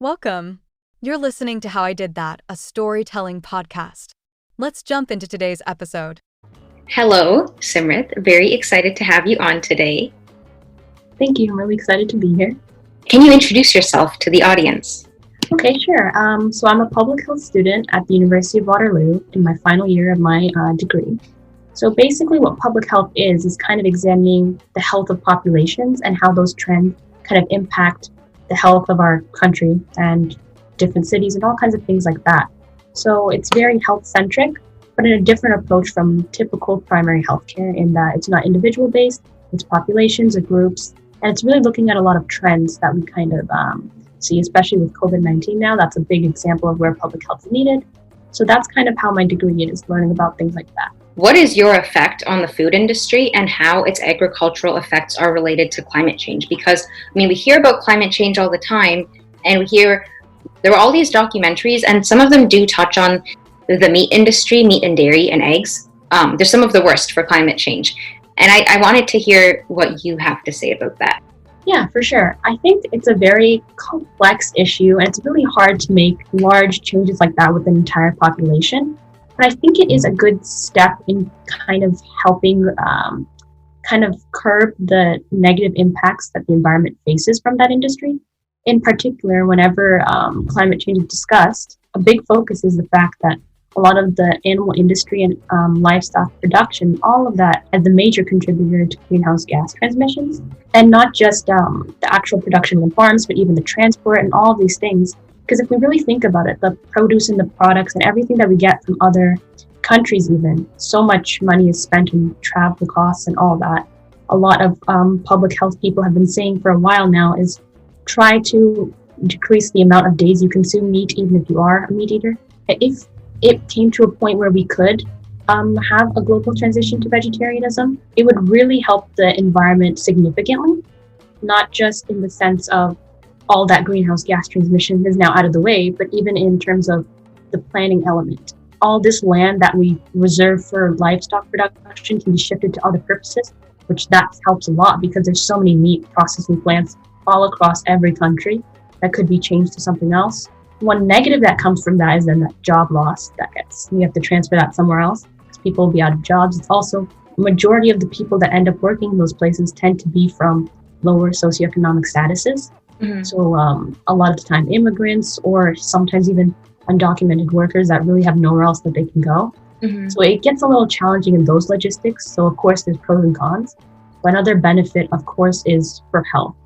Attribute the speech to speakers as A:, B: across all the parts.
A: Welcome. You're listening to How I Did That, a storytelling podcast. Let's jump into today's episode.
B: Hello, Simrit. Very excited to have you on today.
C: Thank you. I'm really excited to be here.
B: Can you introduce yourself to the audience?
C: Okay, sure. So I'm a public health student at the University of Waterloo in my final year of my degree. So basically what public health is kind of examining the health of populations and how those trends kind of impact the health of our country and different cities and all kinds of things like that. So it's very health-centric, but in a different approach from typical primary healthcare in that it's not individual-based, it's populations or groups, and it's really looking at a lot of trends that we kind of see, especially with COVID-19 now. That's a big example of where public health is needed. So that's kind of how my degree is, learning about things like that.
B: What is your effect on the food industry and how its agricultural effects are related to climate change? Because, we hear about climate change all the time, and we hear there are all these documentaries, and some of them do touch on the meat industry, meat and dairy and eggs. They're some of the worst for climate change. And I wanted to hear what you have to say about that.
C: Yeah, for sure. I think it's a very complex issue, and it's really hard to make large changes like that with an entire population. But I think it is a good step in kind of helping kind of curb the negative impacts that the environment faces from that industry. In particular, whenever climate change is discussed, a big focus is the fact that a lot of the animal industry and livestock production, all of that as a major contributor to greenhouse gas transmissions. And not just the actual production on farms, but even the transport and all of these things. Because if we really think about it, the produce and the products and everything that we get from other countries even, so much money is spent in travel costs and all that. A lot of public health people have been saying for a while now is try to decrease the amount of days you consume meat, even if you are a meat eater. If it came to a point where we could have a global transition to vegetarianism, it would really help the environment significantly, not just in the sense of all that greenhouse gas transmission is now out of the way, but even in terms of the planning element. All this land that we reserve for livestock production can be shifted to other purposes, which that helps a lot because there's so many meat processing plants all across every country that could be changed to something else. One negative that comes from that is then that job loss we have to transfer that somewhere else because people will be out of jobs. It's also majority of the people that end up working in those places tend to be from lower socioeconomic statuses. Mm-hmm. So a lot of the time immigrants or sometimes even undocumented workers that really have nowhere else that they can go. Mm-hmm. So it gets a little challenging in those logistics. So of course there's pros and cons. But another benefit, of course, is for health.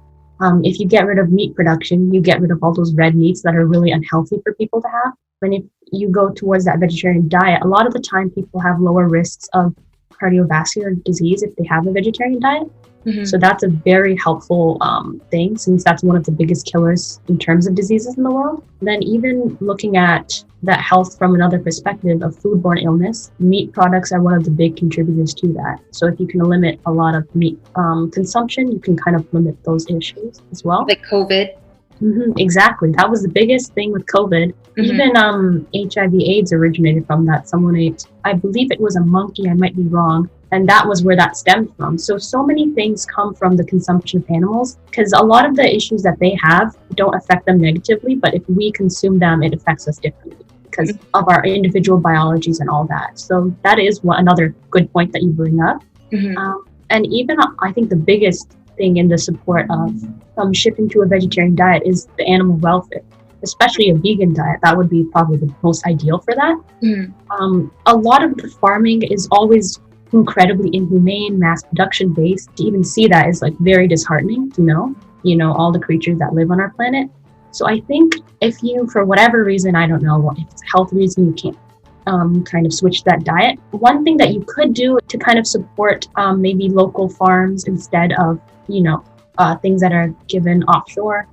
C: If you get rid of meat production, you get rid of all those red meats that are really unhealthy for people to have. And if you go towards that vegetarian diet, a lot of the time people have lower risks of cardiovascular disease if they have a vegetarian diet. Mm-hmm. So that's a very helpful thing since that's one of the biggest killers in terms of diseases in the world. And then even looking at that health from another perspective of foodborne illness, meat products are one of the big contributors to that. So if you can limit a lot of meat consumption, you can kind of limit those issues as well.
B: Like COVID.
C: Mm-hmm, exactly. That was the biggest thing with COVID. Mm-hmm. Even HIV/AIDS originated from that. Someone ate, I believe it was a monkey, I might be wrong. And that was where that stemmed from. So many things come from the consumption of animals because a lot of the issues that they have don't affect them negatively, but if we consume them, it affects us differently because of our individual biologies and all that. So that is another good point that you bring up. Mm-hmm. And even I think the biggest thing in the support of shifting to a vegetarian diet is the animal welfare, especially a vegan diet. That would be probably the most ideal for that. Mm-hmm. A lot of the farming is always incredibly inhumane, mass production based. To even see that is like very disheartening to know, all the creatures that live on our planet. So I think if you, for whatever reason, I don't know, if it's a health reason, you can't kind of switch that diet. One thing that you could do to kind of support maybe local farms instead of, things that are given offshore.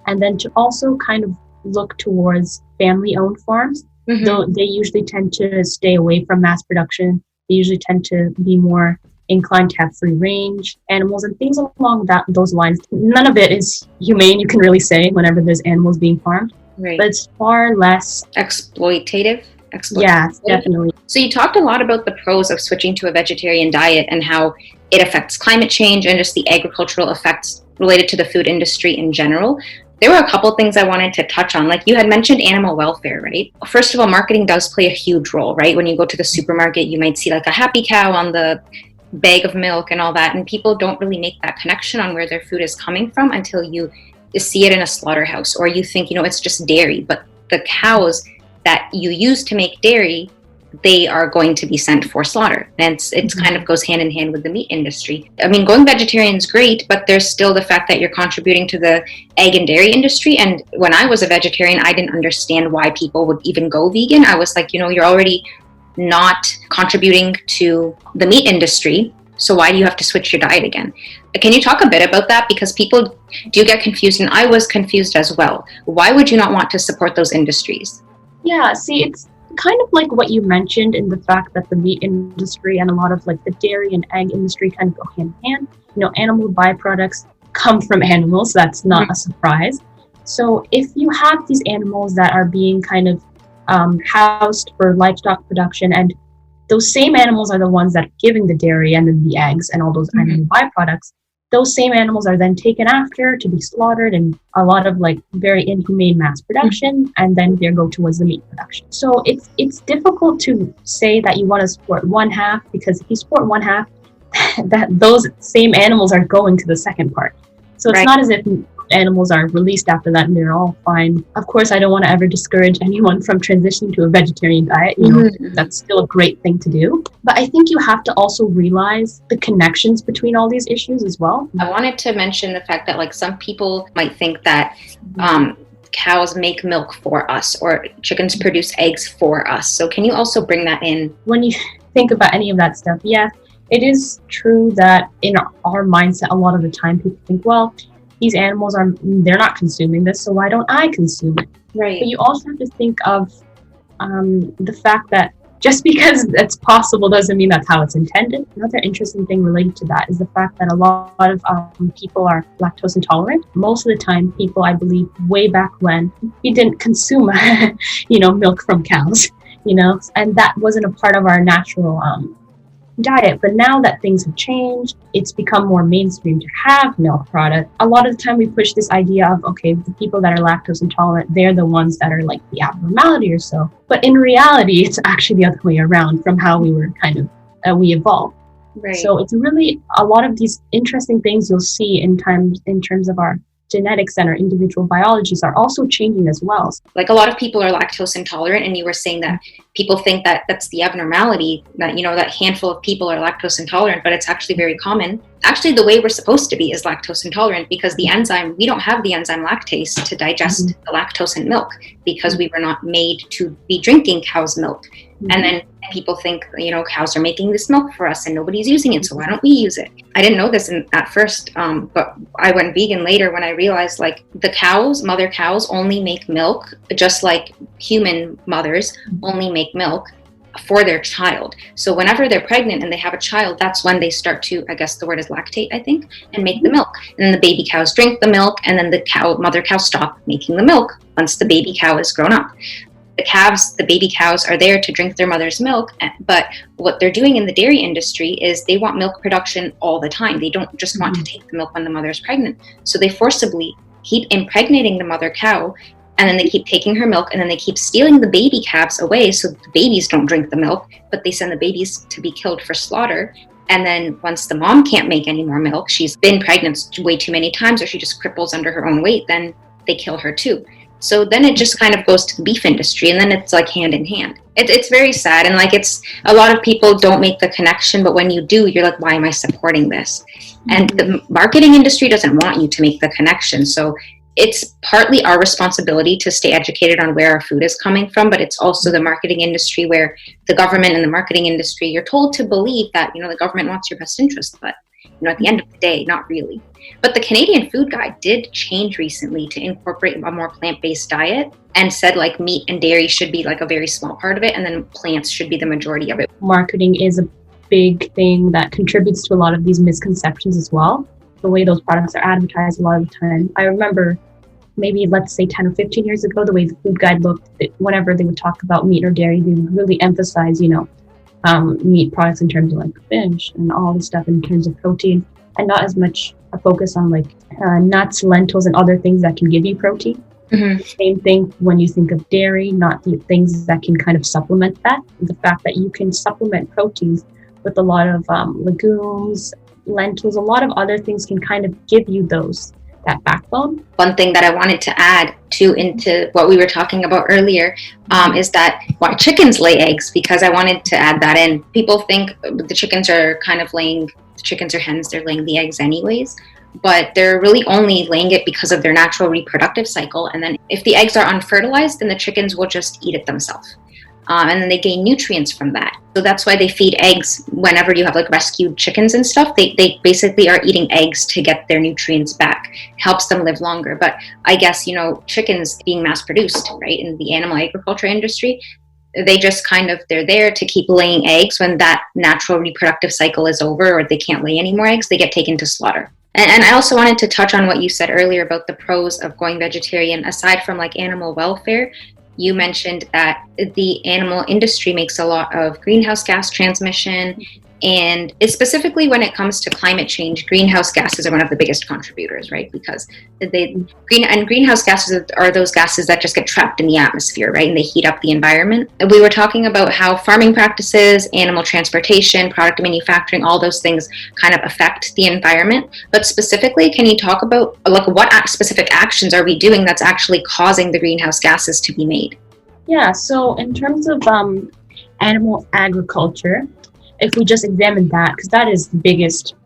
C: And then to also kind of look towards family-owned farms. Mm-hmm. Though they usually tend to stay away from mass production. They usually tend to be more inclined to have free range animals and things along those lines. None of it is humane, you can really say, whenever there's animals being farmed. Right. But it's far less
B: exploitative.
C: Yeah, definitely.
B: So you talked a lot about the pros of switching to a vegetarian diet and how it affects climate change and just the agricultural effects related to the food industry in general. There were a couple things I wanted to touch on. Like you had mentioned animal welfare, right? First of all, marketing does play a huge role, right? When you go to the supermarket, you might see like a happy cow on the bag of milk and all that. And people don't really make that connection on where their food is coming from until you see it in a slaughterhouse, or you think, it's just dairy. But the cows that you use to make dairy, they are going to be sent for slaughter. And it's kind of goes hand in hand with the meat industry. I mean, going vegetarian is great, but there's still the fact that you're contributing to the egg and dairy industry. And when I was a vegetarian, I didn't understand why people would even go vegan. I was like, you're already not contributing to the meat industry, so why do you have to switch your diet again? Can you talk a bit about that? Because people do get confused, and I was confused as well. Why would you not want to support those industries?
C: Yeah, see, it's kind of like what you mentioned in the fact that the meat industry and a lot of like the dairy and egg industry kind of go hand in hand. Animal byproducts come from animals. That's not a surprise. So if you have these animals that are being kind of housed for livestock production, and those same animals are the ones that are giving the dairy and then the eggs and all those animal byproducts, those same animals are then taken after to be slaughtered in a lot of like very inhumane mass production, and then they go towards the meat production. So it's difficult to say that you want to support one half, because if you support one half, that those same animals are going to the second part. So it's not as if animals are released after that and they're all fine. Of course, I don't want to ever discourage anyone from transitioning to a vegetarian diet. That's still a great thing to do. But I think you have to also realize the connections between all these issues as well.
B: I wanted to mention the fact that like some people might think that cows make milk for us, or chickens produce eggs for us. So can you also bring that in?
C: When you think about any of that stuff, yeah, it is true that in our mindset, a lot of the time people think, well, these animals they're not consuming this, so why don't I consume it?
B: Right.
C: But you also have to think of the fact that just because it's possible doesn't mean that's how it's intended. Another interesting thing related to that is the fact that a lot of people are lactose intolerant. Most of the time, people, I believe, way back when, we didn't consume, milk from cows, and that wasn't a part of our natural diet. But now that things have changed, it's become more mainstream to have milk products. A lot of the time we push this idea of, okay, the people that are lactose intolerant, they're the ones that are like the abnormality or so. But in reality, it's actually the other way around from how we were we evolved.
B: Right.
C: So it's really a lot of these interesting things you'll see in terms of our genetics and our individual biologies are also changing as well.
B: Like a lot of people are lactose intolerant, and you were saying that people think that that's the abnormality, that that handful of people are lactose intolerant, but it's actually very common. Actually, the way we're supposed to be is lactose intolerant, because we don't have the enzyme lactase to digest the lactose in milk, because we were not made to be drinking cow's milk. And then people think, cows are making this milk for us and nobody's using it, so why don't we use it? I didn't know this at first, but I went vegan later when I realized like the mother cows only make milk, just like human mothers only make milk for their child. So whenever they're pregnant and they have a child, that's when they start to, I guess the word is lactate, I think, and make the milk. And then the baby cows drink the milk, and then the mother cow stop making the milk once the baby cow is grown up. The baby cows are there to drink their mother's milk, but what they're doing in the dairy industry is they want milk production all the time. They don't just want to take the milk when the mother's pregnant. So they forcibly keep impregnating the mother cow, and then they keep taking her milk, and then they keep stealing the baby calves away so the babies don't drink the milk, but they send the babies to be killed for slaughter. And then once the mom can't make any more milk, she's been pregnant way too many times, or she just cripples under her own weight, then they kill her too. So then it just kind of goes to the beef industry, and then it's like hand in hand. It's very sad, and like it's a lot of people don't make the connection, but when you do, you're like, why am I supporting this? And the marketing industry doesn't want you to make the connection. So it's partly our responsibility to stay educated on where our food is coming from, but it's also the marketing industry, where the government and the marketing industry, you're told to believe that, the government wants your best interest, but at the end of the day, not really. But the Canadian Food Guide did change recently to incorporate a more plant-based diet, and said like meat and dairy should be like a very small part of it, and then plants should be the majority of it.
C: Marketing is a big thing that contributes to a lot of these misconceptions as well. The way those products are advertised a lot of the time. I remember maybe let's say 10 or 15 years ago, the way the Food Guide looked, whenever they would talk about meat or dairy, they would really emphasize, meat products in terms of like fish and all this stuff in terms of protein. and not as much a focus on like nuts, lentils, and other things that can give you protein. Same thing when you think of dairy, not the things that can kind of supplement that. The fact that you can supplement proteins with a lot of legumes, lentils, a lot of other things can kind of give you that backbone.
B: One thing that I wanted to add into what we were talking about earlier is that why chickens lay eggs, because I wanted to add that in. People think the chickens are kind of laying, chickens or hens, they're laying the eggs anyways, but they're really only laying it because of their natural reproductive cycle. And then if the eggs are unfertilized, then the chickens will just eat it themselves. And then they gain nutrients from that. So that's why they feed eggs whenever you have like rescued chickens and stuff. They basically are eating eggs to get their nutrients back. Helps them live longer. But I guess, chickens being mass produced, right, in the animal agriculture industry, they just they're there to keep laying eggs. When that natural reproductive cycle is over or they can't lay any more eggs, they get taken to slaughter. And I also wanted to touch on what you said earlier about the pros of going vegetarian. Aside from like animal welfare, you mentioned that the animal industry makes a lot of greenhouse gas transmission, and specifically when it comes to climate change, greenhouse gases are one of the biggest contributors, right? Because greenhouse gases are those gases that just get trapped in the atmosphere, right? And they heat up the environment. We were talking about how farming practices, animal transportation, product manufacturing, all those things kind of affect the environment. But specifically, can you talk about like what specific actions are we doing that's actually causing the greenhouse gases to be made?
C: Yeah, so in terms of animal agriculture, if we just examine that, because that is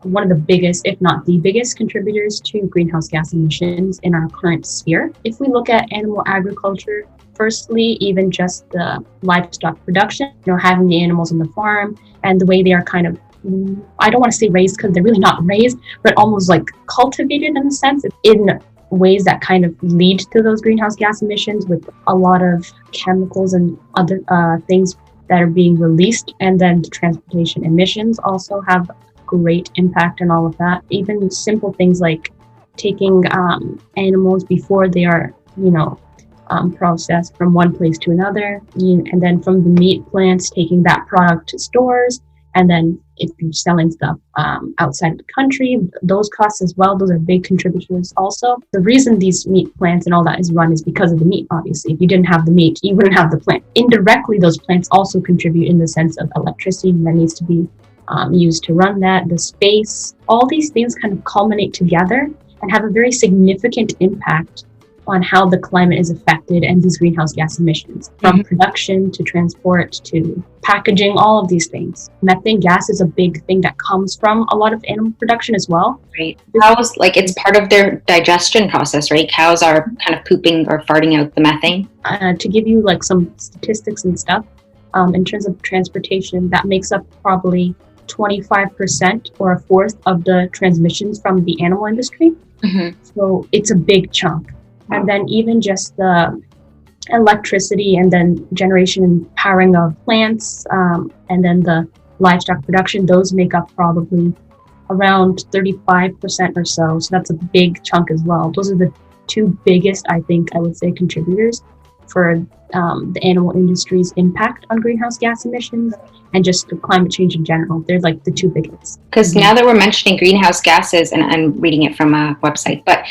C: one of the biggest, if not the biggest contributors to greenhouse gas emissions in our current sphere. If we look at animal agriculture, firstly, even just the livestock production, having the animals on the farm and the way they are kind of, I don't want to say raised because they're really not raised, but almost like cultivated in a sense, in ways that kind of lead to those greenhouse gas emissions with a lot of chemicals and other things that are being released. And then the transportation emissions also have great impact on all of that. Even simple things like taking animals before they are, processed from one place to another, and then from the meat plants, taking that product to stores. And then if you're selling stuff outside of the country, those costs as well, those are big contributors also. The reason these meat plants and all that is run is because of the meat, obviously. If you didn't have the meat, you wouldn't have the plant. Indirectly, those plants also contribute in the sense of electricity that needs to be used to run that, the space. All these things kind of culminate together and have a very significant impact on how the climate is affected and these greenhouse gas emissions, from production to transport to packaging, all of these things. Methane gas is a big thing that comes from a lot of animal production as well.
B: Right. Cows, it's part of their digestion process, right? Cows are kind of pooping or farting out the methane.
C: To give you some statistics and stuff, in terms of transportation, that makes up probably 25% or a fourth of the transmissions from the animal industry. So it's a big chunk. And then even just the electricity and then generation and powering of plants, and then the livestock production, those make up probably around 35% or so. So that's a big chunk as well. Those are the two biggest, I would say, contributors for the animal industry's impact on greenhouse gas emissions and just the climate change in general. They're the two biggest.
B: Because now that we're mentioning greenhouse gases, and I'm reading it from a website, but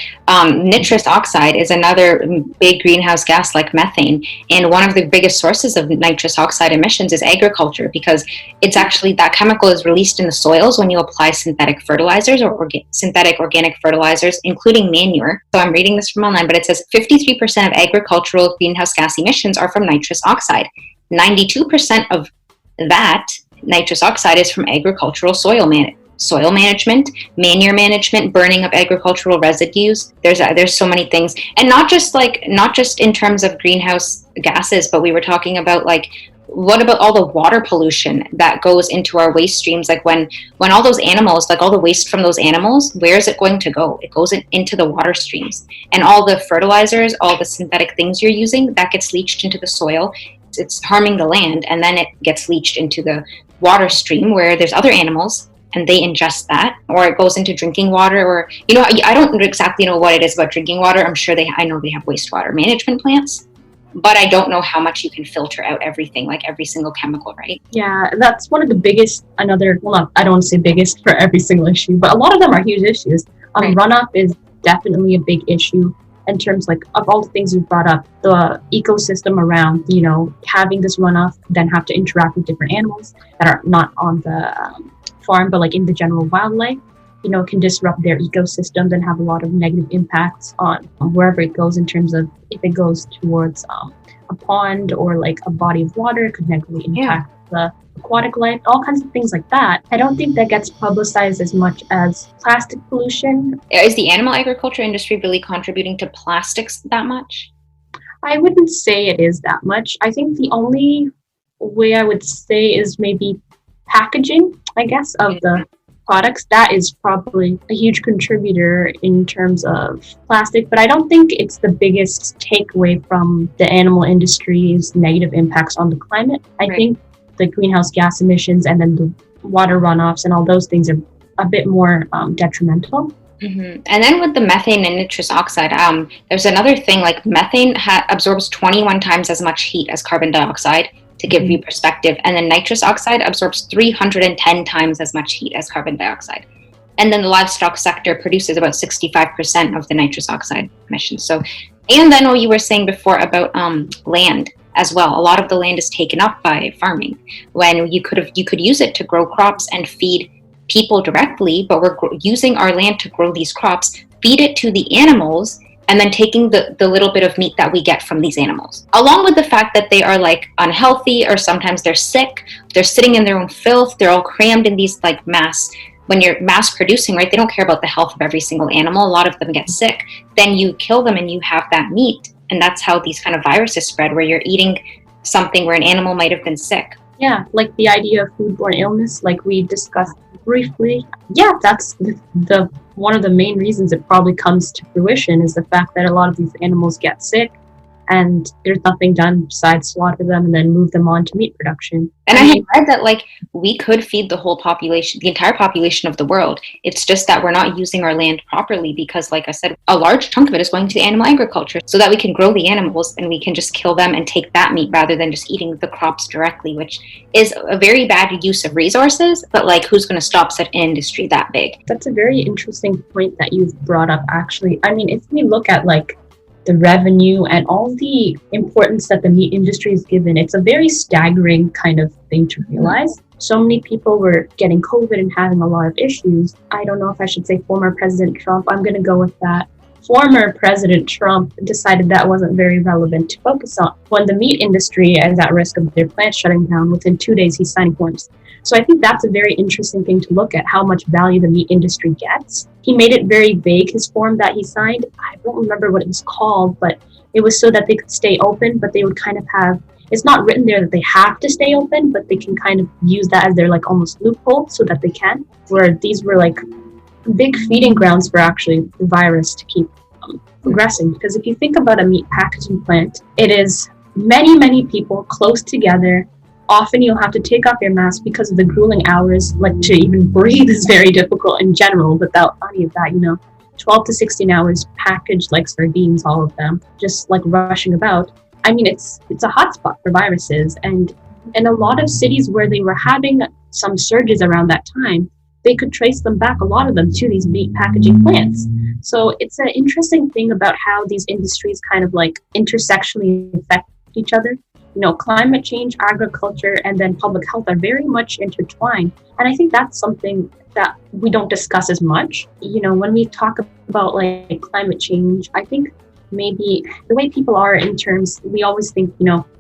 B: nitrous oxide is another big greenhouse gas like methane. And one of the biggest sources of nitrous oxide emissions is agriculture, because it's actually, that chemical is released in the soils when you apply synthetic fertilizers or synthetic organic fertilizers, including manure. So I'm reading this from online, but it says 53% of agricultural greenhouse gas emissions are from nitrous oxide. 92% of that nitrous oxide is from agricultural soil management, manure management, burning of agricultural residues. There's so many things, and not just in terms of greenhouse gases, but we were talking about what about all the water pollution that goes into our waste streams? When all those animals, all the waste from those animals, where is it going to go? It goes into the water streams, and all the fertilizers, all the synthetic things you're using, that gets leached into the soil. It's harming the land, and then it gets leached into the water stream where there's other animals and they ingest that, or it goes into drinking water, or I don't exactly know what it is about drinking water. I'm sure I know they have wastewater management plants. but I don't know how much you can filter out everything, like every single chemical, right?
C: Yeah, that's one of the biggest, I don't want to say biggest for every single issue, but a lot of them are huge issues.
B: Right.
C: Runoff is definitely a big issue in terms like of all the things you brought up, the ecosystem around, having this runoff, then have to interact with different animals that are not on the farm, but like in the general wildlife, can disrupt their ecosystems and have a lot of negative impacts on wherever it goes in terms of if it goes towards a pond or like a body of water, it could negatively impact the aquatic life, all kinds of things like that. I don't think that gets publicized as much as plastic pollution.
B: Is the animal agriculture industry really contributing to plastics that much?
C: I wouldn't say it is that much. I think the only way I would say is maybe packaging, I guess, of the products. That is probably a huge contributor in terms of plastic, but I don't think it's the biggest takeaway from the animal industry's negative impacts on the climate. I think the greenhouse gas emissions and then the water runoffs and all those things are a bit more detrimental.
B: Mm-hmm. And then with the methane and nitrous oxide, there's another thing, like methane absorbs 21 times as much heat as carbon dioxide, to give you perspective. And then nitrous oxide absorbs 310 times as much heat as carbon dioxide. And then the livestock sector produces about 65% of the nitrous oxide emissions. So, and then what you were saying before about land as well. A lot of the land is taken up by farming when you could use it to grow crops and feed people directly, but we're using our land to grow these crops, feed it to the animals, and then taking the little bit of meat that we get from these animals. Along with the fact that they are like unhealthy, or sometimes they're sick, they're sitting in their own filth, they're all crammed in these like when you're mass producing, right? They don't care about the health of every single animal. A lot of them get sick. Then you kill them and you have that meat. And that's how these kind of viruses spread, where you're eating something where an animal might have been sick.
C: Yeah, like the idea of foodborne illness, like we discussed briefly. Yeah, that's the one of the main reasons it probably comes to fruition, is the fact that a lot of these animals get sick and there's nothing done besides slaughter them and then move them on to meat production.
B: And I have read that like we could feed the whole population, the entire population of the world. It's just that we're not using our land properly because, like I said, a large chunk of it is going to the animal agriculture so that we can grow the animals and we can just kill them and take that meat rather than just eating the crops directly, which is a very bad use of resources. But like, who's going to stop such an industry that big?
C: That's a very interesting point that you've brought up, actually. I mean, if we look at like the revenue and all the importance that the meat industry is given, it's a very staggering kind of thing to realize. So many people were getting COVID and having a lot of issues. I don't know if I should say former President Trump. I'm going to go with that. Former President Trump decided that wasn't very relevant to focus on. When the meat industry is at risk of their plants shutting down, within 2 days he's signing forms. So I think that's a very interesting thing to look at, how much value the meat industry gets. He made it very vague, his form that he signed. I don't remember what it was called, but it was so that they could stay open, but they would kind of have, it's not written there that they have to stay open, but they can kind of use that as their like almost loophole so that they can, where these were like big feeding grounds for actually the virus to keep progressing. Because if you think about a meat packaging plant, it is many, many people close together. Often you'll have to take off your mask because of the grueling hours. Like to even breathe is very difficult in general without any of that, 12 to 16 hours packaged like sardines, all of them, just like rushing about. I mean, it's a hotspot for viruses. And in a lot of cities where they were having some surges around that time, they could trace them back, a lot of them, to these meat packaging plants. So it's an interesting thing about how these industries kind of like intersectionally affect each other. Climate change, agriculture, and then public health are very much intertwined. And I think that's something that we don't discuss as much. When we talk about like climate change, I think maybe the way people are in terms, we always think,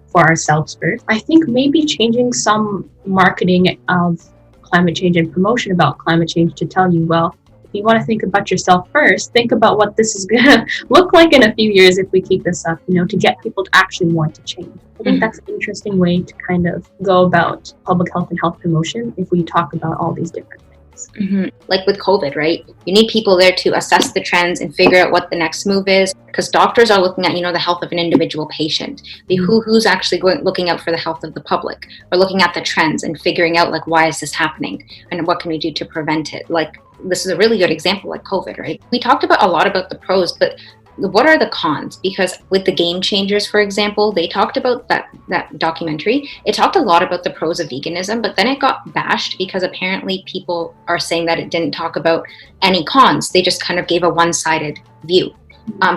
C: for ourselves first. I think maybe changing some marketing of climate change and promotion about climate change to tell you, well, if you want to think about yourself first, think about what this is going to look like in a few years if we keep this up, to get people to actually want to change. I think that's an interesting way to kind of go about public health and health promotion if we talk about all these different things.
B: Mm-hmm. Like with COVID, right? You need people there to assess the trends and figure out what the next move is, because doctors are looking at, the health of an individual patient. Who's actually looking out for the health of the public, or looking at the trends and figuring out like, why is this happening and what can we do to prevent it? Like, this is a really good example, like COVID, right? We talked about a lot about the pros, but what are the cons? Because with the Game Changers, for example, they talked about that documentary. It talked a lot about the pros of veganism, but then it got bashed because apparently people are saying that it didn't talk about any cons. They just kind of gave a one-sided view.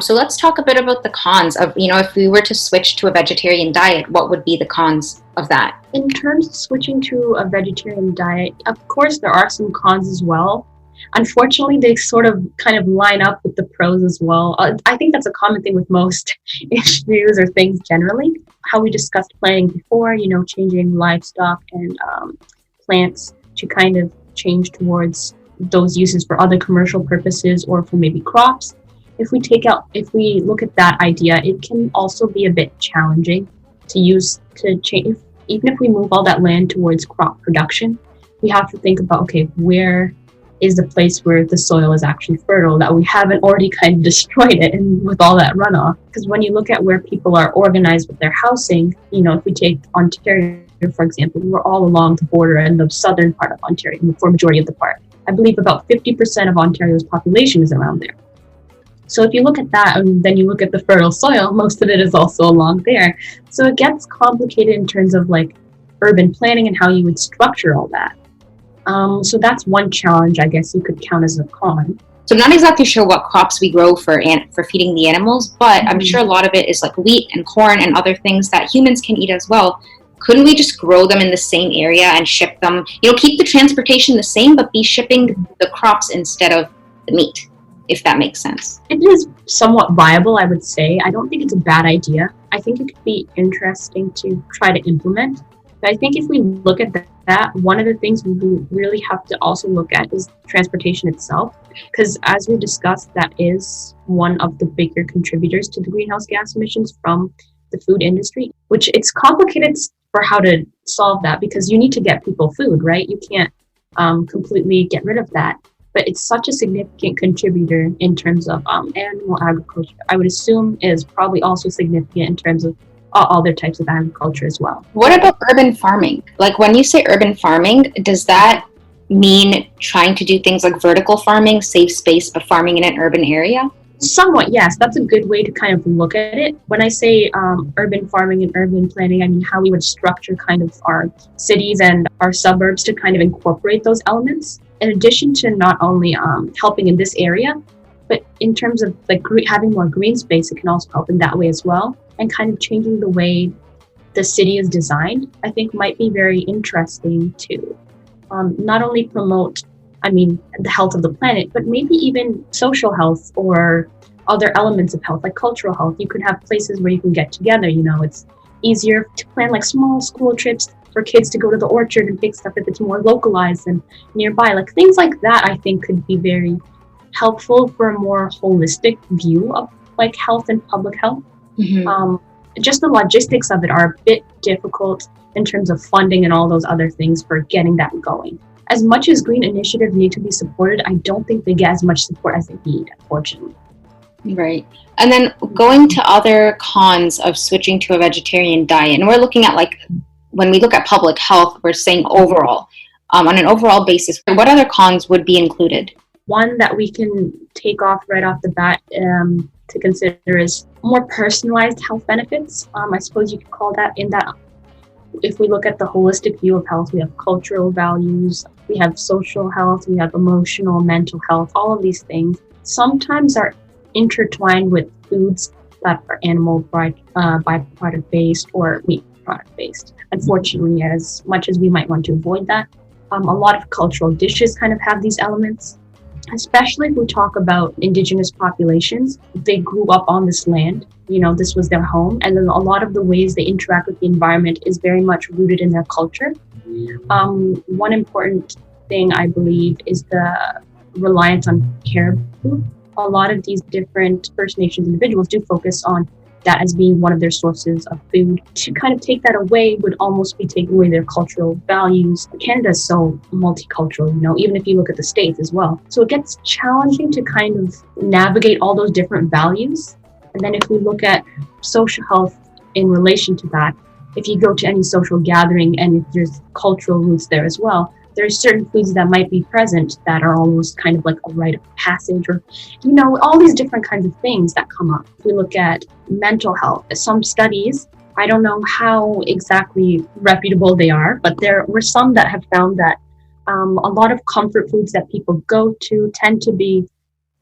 B: So let's talk a bit about the cons of, if we were to switch to a vegetarian diet, what would be the cons of that?
C: In terms of switching to a vegetarian diet, of course, there are some cons as well. Unfortunately, they sort of kind of line up with the pros as well. I think that's a common thing with most issues or things generally. How we discussed planning before, changing livestock and plants to kind of change towards those uses for other commercial purposes or for maybe crops. If we look at that idea, it can also be a bit challenging to change. Even if we move all that land towards crop production, we have to think about, okay, where is the place where the soil is actually fertile, that we haven't already kind of destroyed it and with all that runoff. Because when you look at where people are organized with their housing, if we take Ontario, for example, we're all along the border and the southern part of Ontario, for majority of the part. I believe about 50% of Ontario's population is around there. So if you look at that and then you look at the fertile soil, most of it is also along there. So it gets complicated in terms of like urban planning and how you would structure all that. So that's one challenge, I guess you could count as a con.
B: So I'm not exactly sure what crops we grow for feeding the animals, but I'm sure a lot of it is like wheat and corn and other things that humans can eat as well. Couldn't we just grow them in the same area and ship them, keep the transportation the same, but be shipping the crops instead of the meat, if that makes sense?
C: It is somewhat viable, I would say. I don't think it's a bad idea. I think it could be interesting to try to implement. But I think if we look at that, one of the things we really have to also look at is transportation itself. Because as we discussed, that is one of the bigger contributors to the greenhouse gas emissions from the food industry, which it's complicated for how to solve that because you need to get people food, right? You can't completely get rid of that. But it's such a significant contributor in terms of animal agriculture. I would assume is probably also significant in terms of other types of agriculture as well.
B: What about urban farming? Like when you say urban farming, does that mean trying to do things like vertical farming, save space, but farming in an urban area?
C: Somewhat, yes. That's a good way to kind of look at it. When I say urban farming and urban planning, I mean how we would structure kind of our cities and our suburbs to kind of incorporate those elements. In addition to not only helping in this area, but in terms of like having more green space, it can also help in that way as well. And kind of changing the way the city is designed, I think might be very interesting to not only promote, the health of the planet, but maybe even social health or other elements of health, like cultural health. You could have places where you can get together, it's easier to plan like small school trips for kids to go to the orchard and pick stuff if it's more localized and nearby. Like things like that, I think could be very helpful for a more holistic view of like health and public health. Mm-hmm. Just the logistics of it are a bit difficult in terms of funding and all those other things for getting that going. As much as green initiatives need to be supported, I don't think they get as much support as they need, unfortunately.
B: Right. And then going to other cons of switching to a vegetarian diet, and we're looking at like, when we look at public health, we're saying overall, on an overall basis, what other cons would be included?
C: One that we can take off right off the bat to consider is more personalized health benefits. I suppose you could call that if we look at the holistic view of health, we have cultural values, we have social health, we have emotional, mental health, all of these things sometimes are intertwined with foods that are animal byproduct based or meat product based. Unfortunately, as much as we might want to avoid that, a lot of cultural dishes kind of have these elements. Especially if we talk about indigenous populations, they grew up on this land, this was their home, and then a lot of the ways they interact with the environment is very much rooted in their culture. One important thing I believe is the reliance on caribou. A lot of these different First Nations individuals do focus on that as being one of their sources of food. To kind of take that away would almost be taking away their cultural values. Canada is so multicultural, even if you look at the States as well. So it gets challenging to kind of navigate all those different values. And then if we look at social health in relation to that, if you go to any social gathering and if there's cultural roots there as well, there's certain foods that might be present that are almost kind of like a rite of passage, or, all these different kinds of things that come up. If we look at mental health, some studies, I don't know how exactly reputable they are, but there were some that have found that a lot of comfort foods that people go to tend to be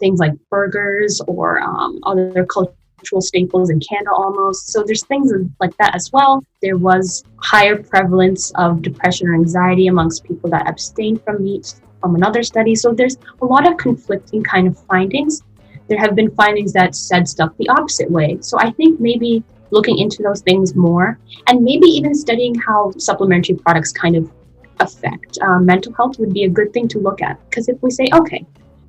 C: things like burgers or other cultural staples in Canada almost. So there's things like that as well. There was higher prevalence of depression or anxiety amongst people that abstained from meat from another study. So there's a lot of conflicting kind of findings. There have been findings that said stuff the opposite way. So I think maybe looking into those things more, and maybe even studying how supplementary products kind of affect mental health would be a good thing to look at. Because if we say, okay,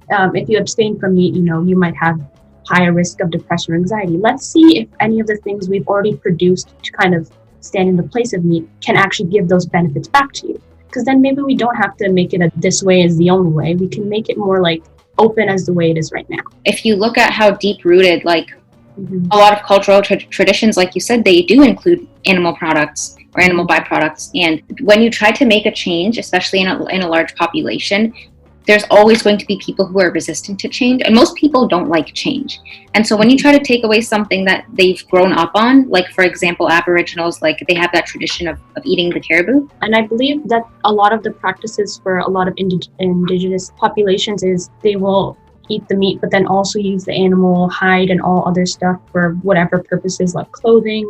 C: if you abstain from meat, you might have higher risk of depression or anxiety. Let's see if any of the things we've already produced to kind of stand in the place of meat can actually give those benefits back to you. Because then maybe we don't have to make it this way is the only way. We can make it more like open as the way it is right now.
B: If you look at how deep-rooted, a lot of cultural traditions, like you said, they do include animal products or animal byproducts. And when you try to make a change, especially in a large population, there's always going to be people who are resistant to change, and most people don't like change. And so when you try to take away something that they've grown up on, like for example, Aboriginals, like they have that tradition of eating the caribou.
C: And I believe that a lot of the practices for a lot of indigenous populations is they will eat the meat, but then also use the animal hide and all other stuff for whatever purposes, like clothing,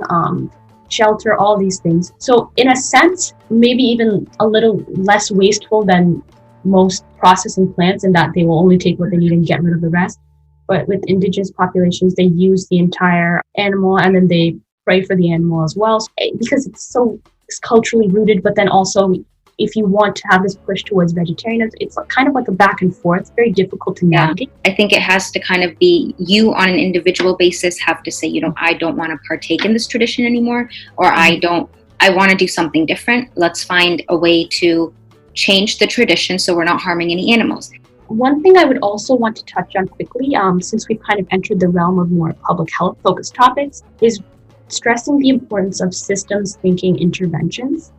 C: shelter, all these things. So in a sense, maybe even a little less wasteful than most processing plants, in that they will only take what they need and get rid of the rest. But with indigenous populations, they use the entire animal and then they pray for the animal as well, because it's culturally rooted. But then also, if you want to have this push towards vegetarianism, it's kind of like a back and forth. It's very difficult to navigate.
B: I think it has to kind of be you on an individual basis have to say, I don't want to partake in this tradition anymore, or I want to do something different. Let's find a way to change the tradition so we're not harming any animals.
C: One thing I would also want to touch on quickly, since we've kind of entered the realm of more public health focused topics, is stressing the importance of systems thinking interventions.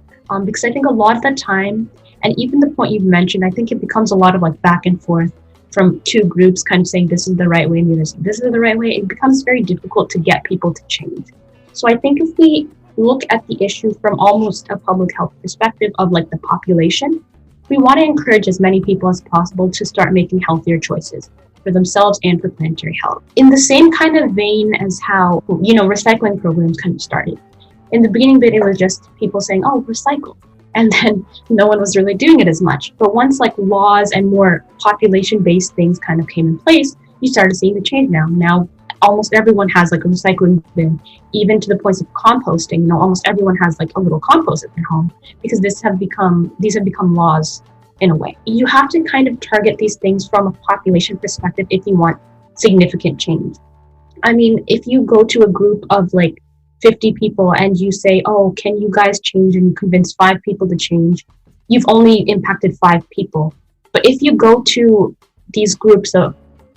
C: Because I think a lot of the time, and even the point you've mentioned, I think it becomes a lot of like back and forth from two groups kind of saying this is the right way and the other saying this is the right way. It becomes very difficult to get people to change. So I think if we look at the issue from almost a public health perspective of like the population, we want to encourage as many people as possible to start making healthier choices for themselves and for planetary health. In the same kind of vein as how, recycling programs kind of started. In the beginning bit, it was just people saying, oh, recycle. And then no one was really doing it as much. But once like laws and more population-based things kind of came in place, you started seeing the change now. Now, almost everyone has like a recycling bin, even to the point of composting. Almost everyone has like a little compost at their home, because these have become laws in a way. You have to kind of target these things from a population perspective if you want significant change. I mean, if you go to a group of like 50 people and you say, oh, can you guys change, and you convince 5 people to change, you've only impacted 5 people. But if you go to these groups of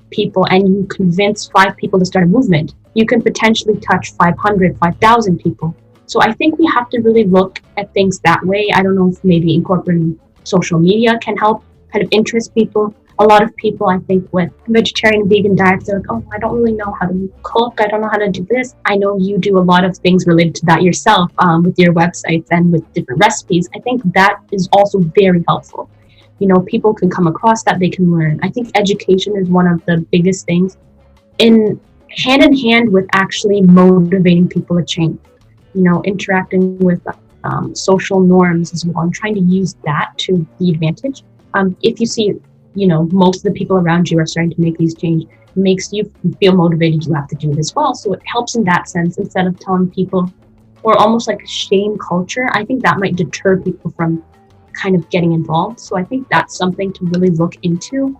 C: people and you convince 5 people to start a movement, you can potentially touch 500, 5,000 people. So I think we have to really look at things that way. I don't know if maybe incorporating social media can help kind of interest people. A lot of people, I think, with vegetarian and vegan diets, they're like, oh, I don't really know how to cook. I don't know how to do this. I know you do a lot of things related to that yourself with your websites and with different recipes. I think that is also very helpful. People can come across that, they can learn. I think education is one of the biggest things, in hand with actually motivating people to change, interacting with social norms as well, and trying to use that to the advantage. If you see, most of the people around you are starting to make these changes, it makes you feel motivated, you have to do it as well. So it helps in that sense, instead of telling people, or almost like shame culture. I think that might deter people from kind of getting involved. So I think that's something to really look into.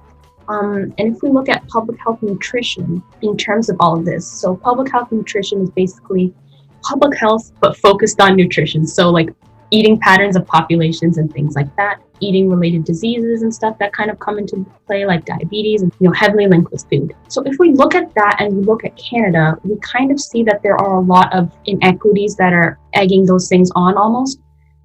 C: And if we look at public health nutrition in terms of all of this, so public health nutrition is basically public health but focused on nutrition. So like eating patterns of populations and things like that, eating related diseases and stuff that kind of come into play, like diabetes, and heavily linked with food. So if we look at that and we look at Canada, we kind of see that there are a lot of inequities that are egging those things on almost.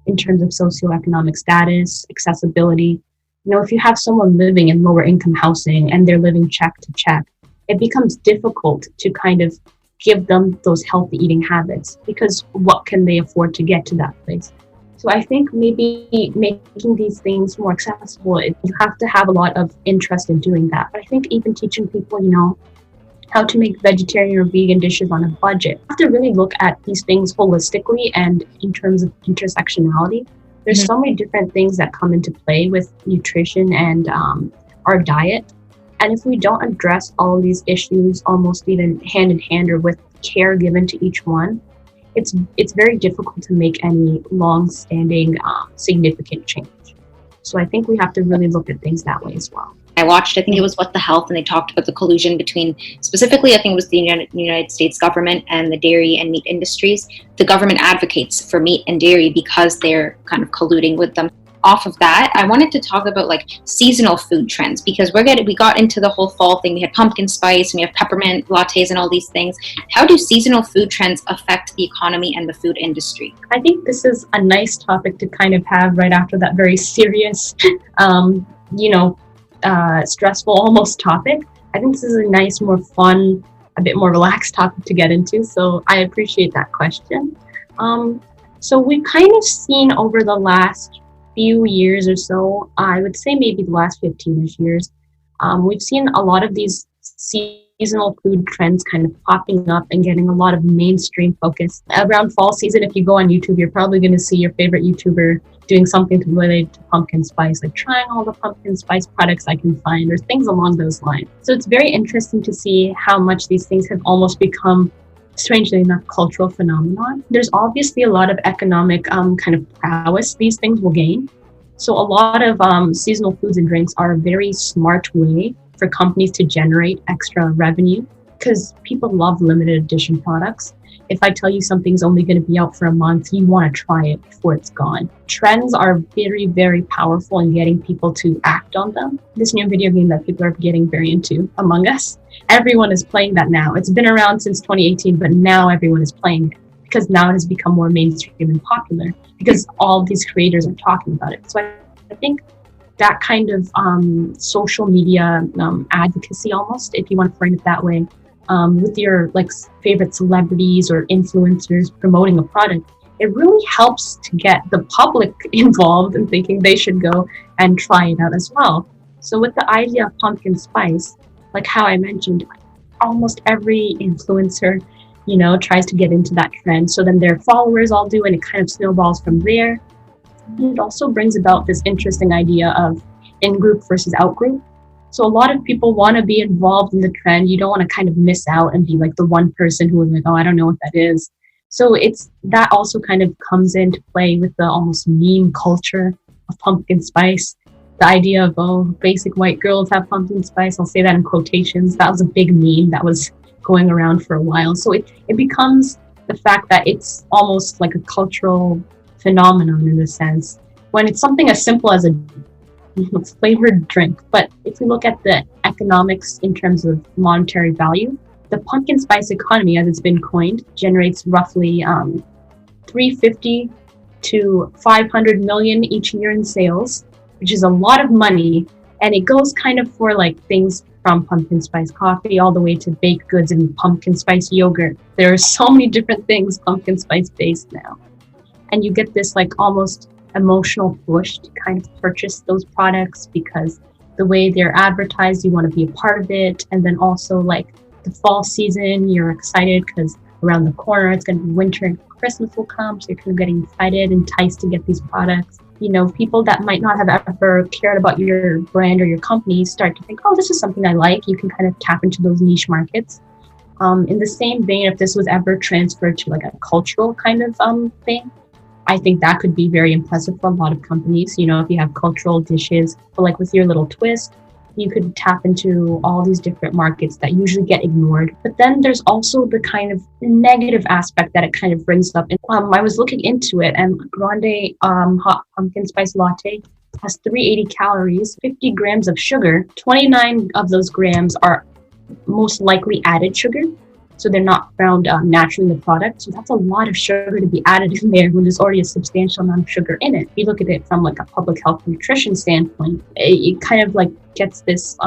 C: in terms of socioeconomic status, accessibility. If you have someone living in lower income housing and they're living check to check, it becomes difficult to kind of give them those healthy eating habits, because what can they afford to get to that place? So I think maybe making these things more accessible, you have to have a lot of interest in doing that. But I think even teaching people, how to make vegetarian or vegan dishes on a budget. You have to really look at these things holistically and in terms of intersectionality. There's so many different things that come into play with nutrition and our diet. And if we don't address all these issues almost even hand in hand or with care given to each one, it's very difficult to make any long-standing significant change. So I think we have to really look at things that way as well.
B: I watched, I think it was What the Health, and they talked about the collusion between, specifically, I think it was the United States government and the dairy and meat industries. The government advocates for meat and dairy because they're kind of colluding with them. Off of that, I wanted to talk about like seasonal food trends, because we got into the whole fall thing. We had pumpkin spice and we have peppermint lattes and all these things. How do seasonal food trends affect the economy and the food industry?
C: I think this is a nice topic to kind of have right after that very serious, stressful almost topic. I think this is a nice, more fun, a bit more relaxed topic to get into. So I appreciate that question. So we've kind of seen over the last few years or so, I would say maybe the last 15-ish years, we've seen a lot of these seasonal food trends kind of popping up and getting a lot of mainstream focus. Around fall season, if you go on YouTube, you're probably going to see your favorite YouTuber doing something related to pumpkin spice, like trying all the pumpkin spice products I can find or things along those lines. So it's very interesting to see how much these things have almost become, strangely enough, cultural phenomenon. There's obviously a lot of economic kind of prowess these things will gain. So a lot of seasonal foods and drinks are a very smart way for companies to generate extra revenue, because people love limited edition products. If I tell you something's only going to be out for a month, you want to try it before it's gone. Trends are very, very powerful in getting people to act on them. This new video game that people are getting very into, Among Us, everyone is playing that now. It's been around since 2018, but now everyone is playing it because now it has become more mainstream and popular because all these creators are talking about it. So I think that kind of social media advocacy, almost, if you want to frame it that way, with your favorite celebrities or influencers promoting a product, it really helps to get the public involved and thinking they should go and try it out as well. So with the idea of pumpkin spice, like how I mentioned, almost every influencer, tries to get into that trend. So then their followers all do, and it kind of snowballs from there. And it also brings about this interesting idea of in-group versus out-group. So a lot of people want to be involved in the trend. You don't want to kind of miss out and be like the one person who is like, oh, I don't know what that is. So that also kind of comes into play with the almost meme culture of pumpkin spice. The idea of, oh, basic white girls have pumpkin spice. I'll say that in quotations. That was a big meme that was going around for a while. So it becomes the fact that it's almost like a cultural phenomenon in a sense, when it's something as simple as a flavored drink. But if we look at the economics in terms of monetary value, the pumpkin spice economy, as it's been coined, generates roughly 350 to 500 million each year in sales, which is a lot of money. And it goes kind of for things from pumpkin spice coffee all the way to baked goods and pumpkin spice yogurt. There are so many different things pumpkin spice based now. And you get this almost emotional push to kind of purchase those products because the way they're advertised, you want to be a part of it. And then also the fall season, you're excited because around the corner it's going to be winter and Christmas will come. So you're kind of getting excited, enticed to get these products. People that might not have ever cared about your brand or your company start to think, oh, this is something I like. You can kind of tap into those niche markets. In the same vein, if this was ever transferred to a cultural kind of thing, I think that could be very impressive for a lot of companies. If you have cultural dishes, but with your little twist, you could tap into all these different markets that usually get ignored. But then there's also the kind of negative aspect that it kind of brings up. And I was looking into it, and grande hot pumpkin spice latte has 380 calories, 50 grams of sugar. 29 of those grams are most likely added sugar. so they're not found naturally in the product. So that's a lot of sugar to be added in there when there's already a substantial amount of sugar in it. If you look at it from like a public health nutrition standpoint, it kind of like gets this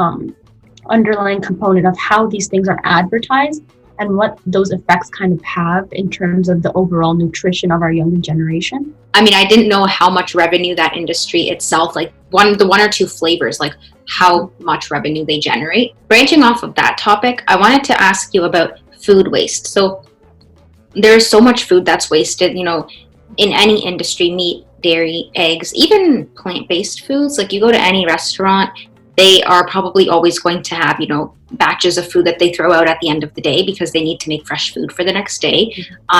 C: underlying component of how these things are advertised and what those effects kind of have in terms of the overall nutrition of our younger generation.
B: I mean, I didn't know how much revenue that industry itself, like the one or two flavors, like how much revenue they generate. Branching off of that topic, I wanted to ask you about food waste. So there's so much food that's wasted, in any industry: meat, dairy, eggs, even plant-based foods. Like you go to any restaurant, they are probably always going to have, batches of food that they throw out at the end of the day because they need to make fresh food for the next day.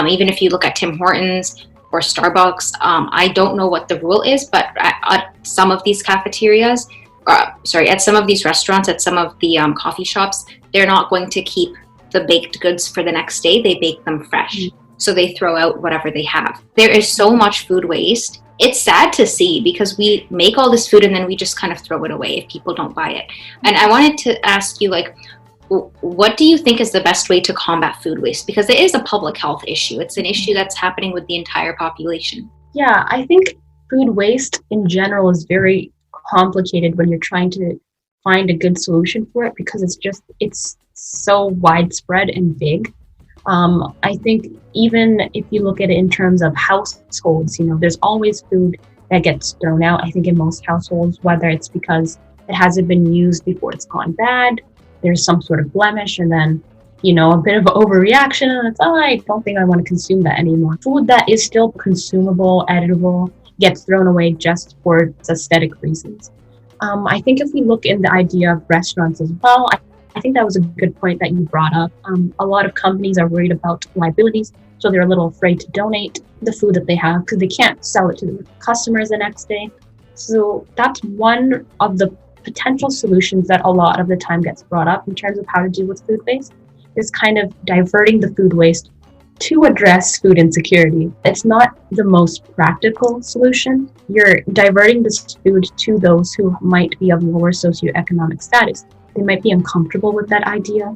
B: Even if you look at Tim Hortons or Starbucks, I don't know what the rule is, but at some of these cafeterias, at some of these restaurants, at some of the coffee shops, they're not going to keep the baked goods for the next day. They bake them fresh. So they throw out whatever they have. There is so much food waste. It's sad to see because we make all this food and then we just kind of throw it away if people don't buy it. And I wanted to ask you, what do you think is the best way to combat food waste? Because it is a public health issue. It's an issue that's happening with the entire population.
C: Yeah, I think food waste in general is very complicated when you're trying to find a good solution for it because it's so widespread and big. I think even if you look at it in terms of households, there's always food that gets thrown out. I think in most households, whether it's because it hasn't been used before it's gone bad, there's some sort of blemish, and then, a bit of an overreaction, and it's, I don't think I want to consume that anymore. Food that is still consumable, editable, gets thrown away just for its aesthetic reasons. I think if we look in the idea of restaurants as well, I think that was a good point that you brought up. A lot of companies are worried about liabilities, so they're a little afraid to donate the food that they have because they can't sell it to the customers the next day. So that's one of the potential solutions that a lot of the time gets brought up in terms of how to deal with food waste, is kind of diverting the food waste to address food insecurity. It's not the most practical solution. You're diverting this food to those who might be of lower socioeconomic status. They might be uncomfortable with that idea.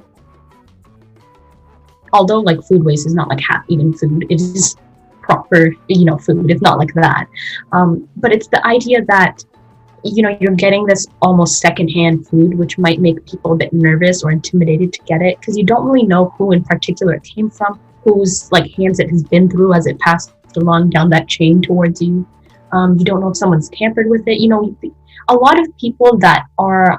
C: Although food waste is not like half-eaten food, it is proper, food. It's not like that. But it's the idea that, you're getting this almost secondhand food, which might make people a bit nervous or intimidated to get it because you don't really know who in particular it came from, whose hands it has been through as it passed along down that chain towards you. You don't know if someone's tampered with it. A lot of people that are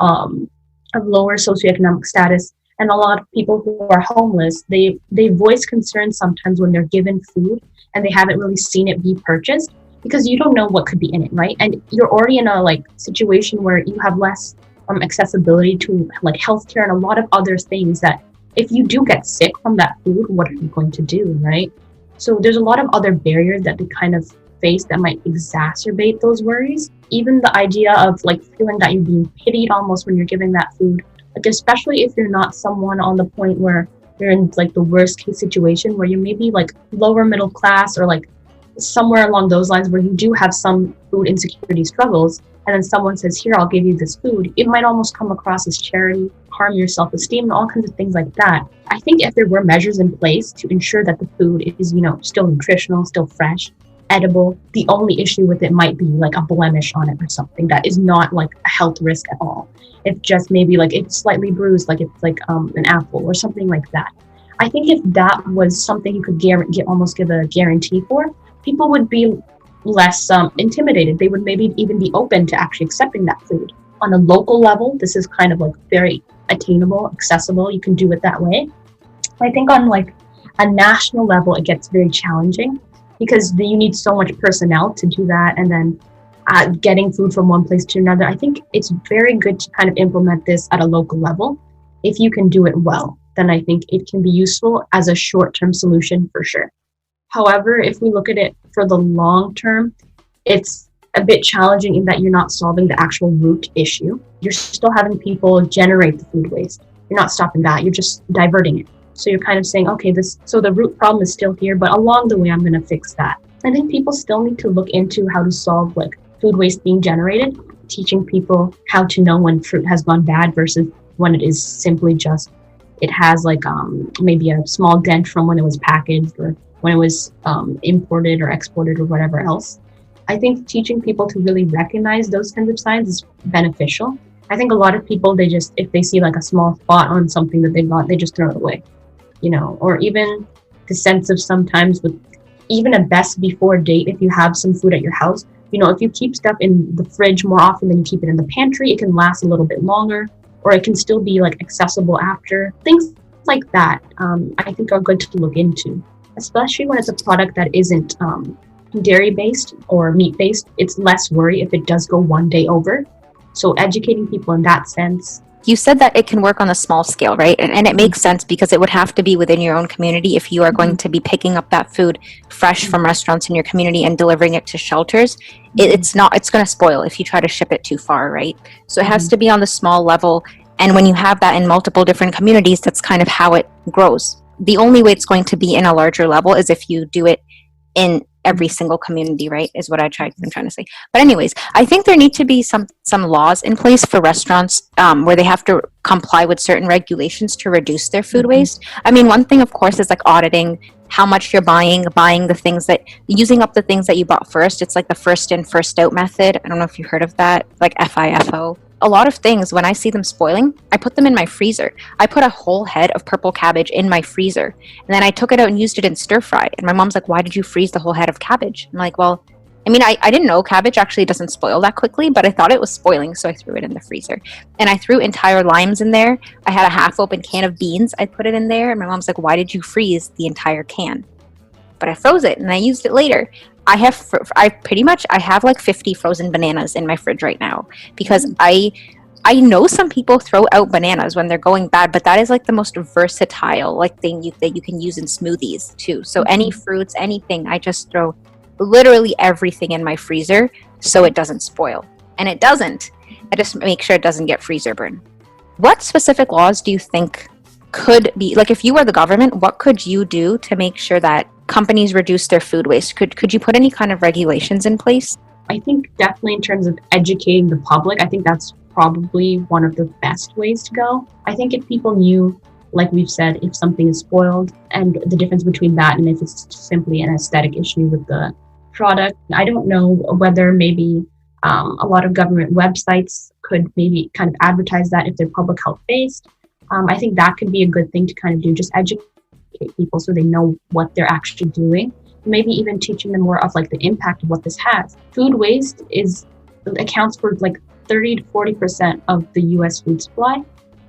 C: of lower socioeconomic status and a lot of people who are homeless, they voice concerns sometimes when they're given food and they haven't really seen it be purchased because you don't know what could be in it, right? And you're already in a situation where you have less accessibility to healthcare and a lot of other things that if you do get sick from that food, what are you going to do, right? So there's a lot of other barriers that they kind of face that might exacerbate those worries. Even the idea of feeling that you're being pitied almost when you're giving that food, especially if you're not someone on the point where you're in the worst case situation where you're maybe lower middle class or somewhere along those lines where you do have some food insecurity struggles, and then someone says, here, I'll give you this food, it might almost come across as charity, harm your self-esteem, and all kinds of things like that. I think if there were measures in place to ensure that the food is, still nutritional, still fresh, edible, the only issue with it might be a blemish on it or something that is not a health risk at all. It's just maybe it's slightly bruised, it's an apple or something like that. I think if that was something you could almost give a guarantee for, people would be less intimidated. They would maybe even be open to actually accepting that food. On a local level, this is kind of very attainable, accessible. You can do it that way. I think on a national level, it gets very challenging because you need so much personnel to do that, and then getting food from one place to another. I think it's very good to kind of implement this at a local level. If you can do it well, then I think it can be useful as a short-term solution for sure. However, if we look at it for the long term, it's a bit challenging in that you're not solving the actual root issue. You're still having people generate the food waste. You're not stopping that. You're just diverting it. So you're kind of saying, okay, so the root problem is still here, but along the way, I'm going to fix that. I think people still need to look into how to solve food waste being generated, teaching people how to know when fruit has gone bad versus when it is simply just it has like maybe a small dent from when it was packaged or when it was imported or exported or whatever else. I think teaching people to really recognize those kinds of signs is beneficial. I think a lot of people, they just, if they see like a small spot on something that they bought, they just throw it away, you know, or even the sense of sometimes with even a best before date, if you have some food at your house, you know, if you keep stuff in the fridge more often than you keep it in the pantry, it can last a little bit longer, or it can still be like accessible after. Things like that, I think are good to look into, especially when it's a product that isn't dairy-based or meat-based. It's less worry if it does go one day over. So educating people in that sense.
D: You said that it can work on a small scale, right? And it makes sense because it would have to be within your own community if you are going to be picking up that food fresh from restaurants in your community and delivering it to shelters. It's going to spoil if you try to ship it too far, right? So it has to be on the small level. And when you have that in multiple different communities, that's kind of how it grows. The only way it's going to be in a larger level is if you do it in every single community, right, is what I'm trying to say. But anyways, I think there need to be some laws in place for restaurants where they have to comply with certain regulations to reduce their food waste. I mean, one thing, of course, is like auditing how much you're buying the things that, using up the things that you bought first. It's like the first in, first out method. I don't know if you've heard of that, like FIFO. A lot of things, when I see them spoiling, I put them in my freezer. I put a whole head of purple cabbage in my freezer. And then I took it out and used it in stir fry. And my mom's like, why did you freeze the whole head of cabbage? I'm like, well, I mean, I didn't know cabbage actually doesn't spoil that quickly, but I thought it was spoiling, so I threw it in the freezer. And I threw entire limes in there. I had a half open can of beans. I put it in there. And my mom's like, why did you freeze the entire can? But I froze it and I used it later. I have like 50 frozen bananas in my fridge right now because I know some people throw out bananas when they're going bad, but that is like the most versatile like thing that you can use in smoothies too. So any fruits, anything, I just throw literally everything in my freezer so it doesn't spoil. And it doesn't. I just make sure it doesn't get freezer burn. What specific laws do you think could be, like if you were the government, what could you do to make sure that companies reduce their food waste? Could you put any kind of regulations in place?
C: I think definitely in terms of educating the public, I think that's probably one of the best ways to go. I think if people knew, like we've said, if something is spoiled and the difference between that and if it's simply an aesthetic issue with the product. I don't know whether maybe a lot of government websites could maybe kind of advertise that if they're public health based. I think that could be a good thing to kind of do, just educate people so they know what they're actually doing. Maybe even teaching them more of like the impact of what this has. Food waste accounts for like 30 to 40% of the US food supply.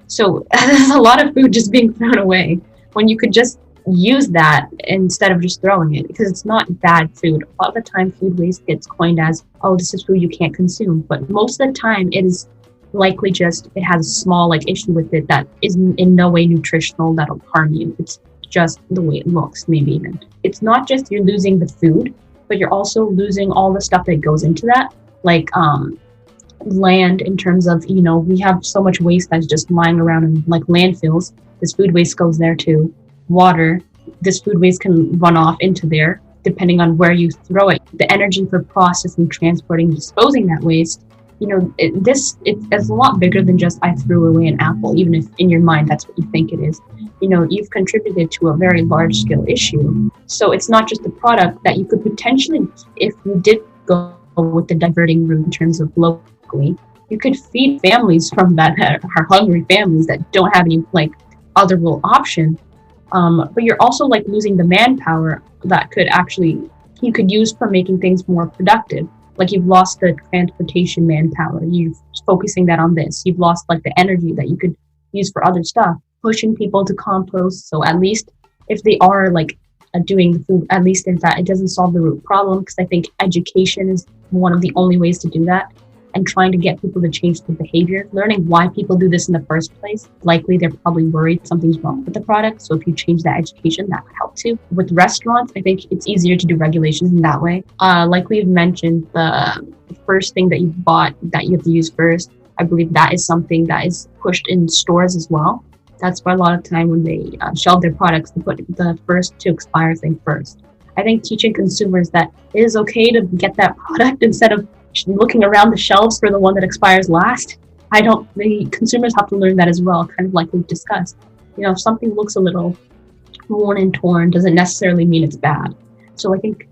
C: So there's a lot of food just being thrown away when you could just use that instead of just throwing it, because it's not bad food. A lot of the time food waste gets coined as, oh, this is food you can't consume. But most of the time it is likely just, it has a small like issue with it that is in no way nutritional that'll harm you. It's just the way it looks, maybe even. It's not just you're losing the food, but you're also losing all the stuff that goes into that, like land, in terms of, you know, we have so much waste that's just lying around in like landfills. This food waste goes there too. Water, this food waste can run off into there depending on where you throw it. The energy for processing, transporting, disposing that waste, you know, it's a lot bigger than just I threw away an apple, even if in your mind that's what you think it is. You know, you've contributed to a very large scale issue. So it's not just the product that you could potentially, if you did go with the diverting route in terms of locally, you could feed families from that are hungry families that don't have any like other real option. But you're also like losing the manpower that could actually, you could use for making things more productive. Like you've lost the transportation manpower, you're focusing that on this. You've lost like the energy that you could use for other stuff, pushing people to compost. So at least if they are like doing the food, at least in that it doesn't solve the root problem, because I think education is one of the only ways to do that. And trying to get people to change their behavior, learning why people do this in the first place. Likely they're probably worried something's wrong with the product. So if you change that education, that would help too. With restaurants, I think it's easier to do regulations in that way. Like we've mentioned, the first thing that you bought that you have to use first, I believe that is something that is pushed in stores as well. That's why a lot of time when they shelve their products, they put the first to expire thing first. I think teaching consumers that it is okay to get that product instead of looking around the shelves for the one that expires last. The consumers have to learn that as well, kind of like we've discussed. If something looks a little worn and torn, doesn't necessarily mean it's bad. So I think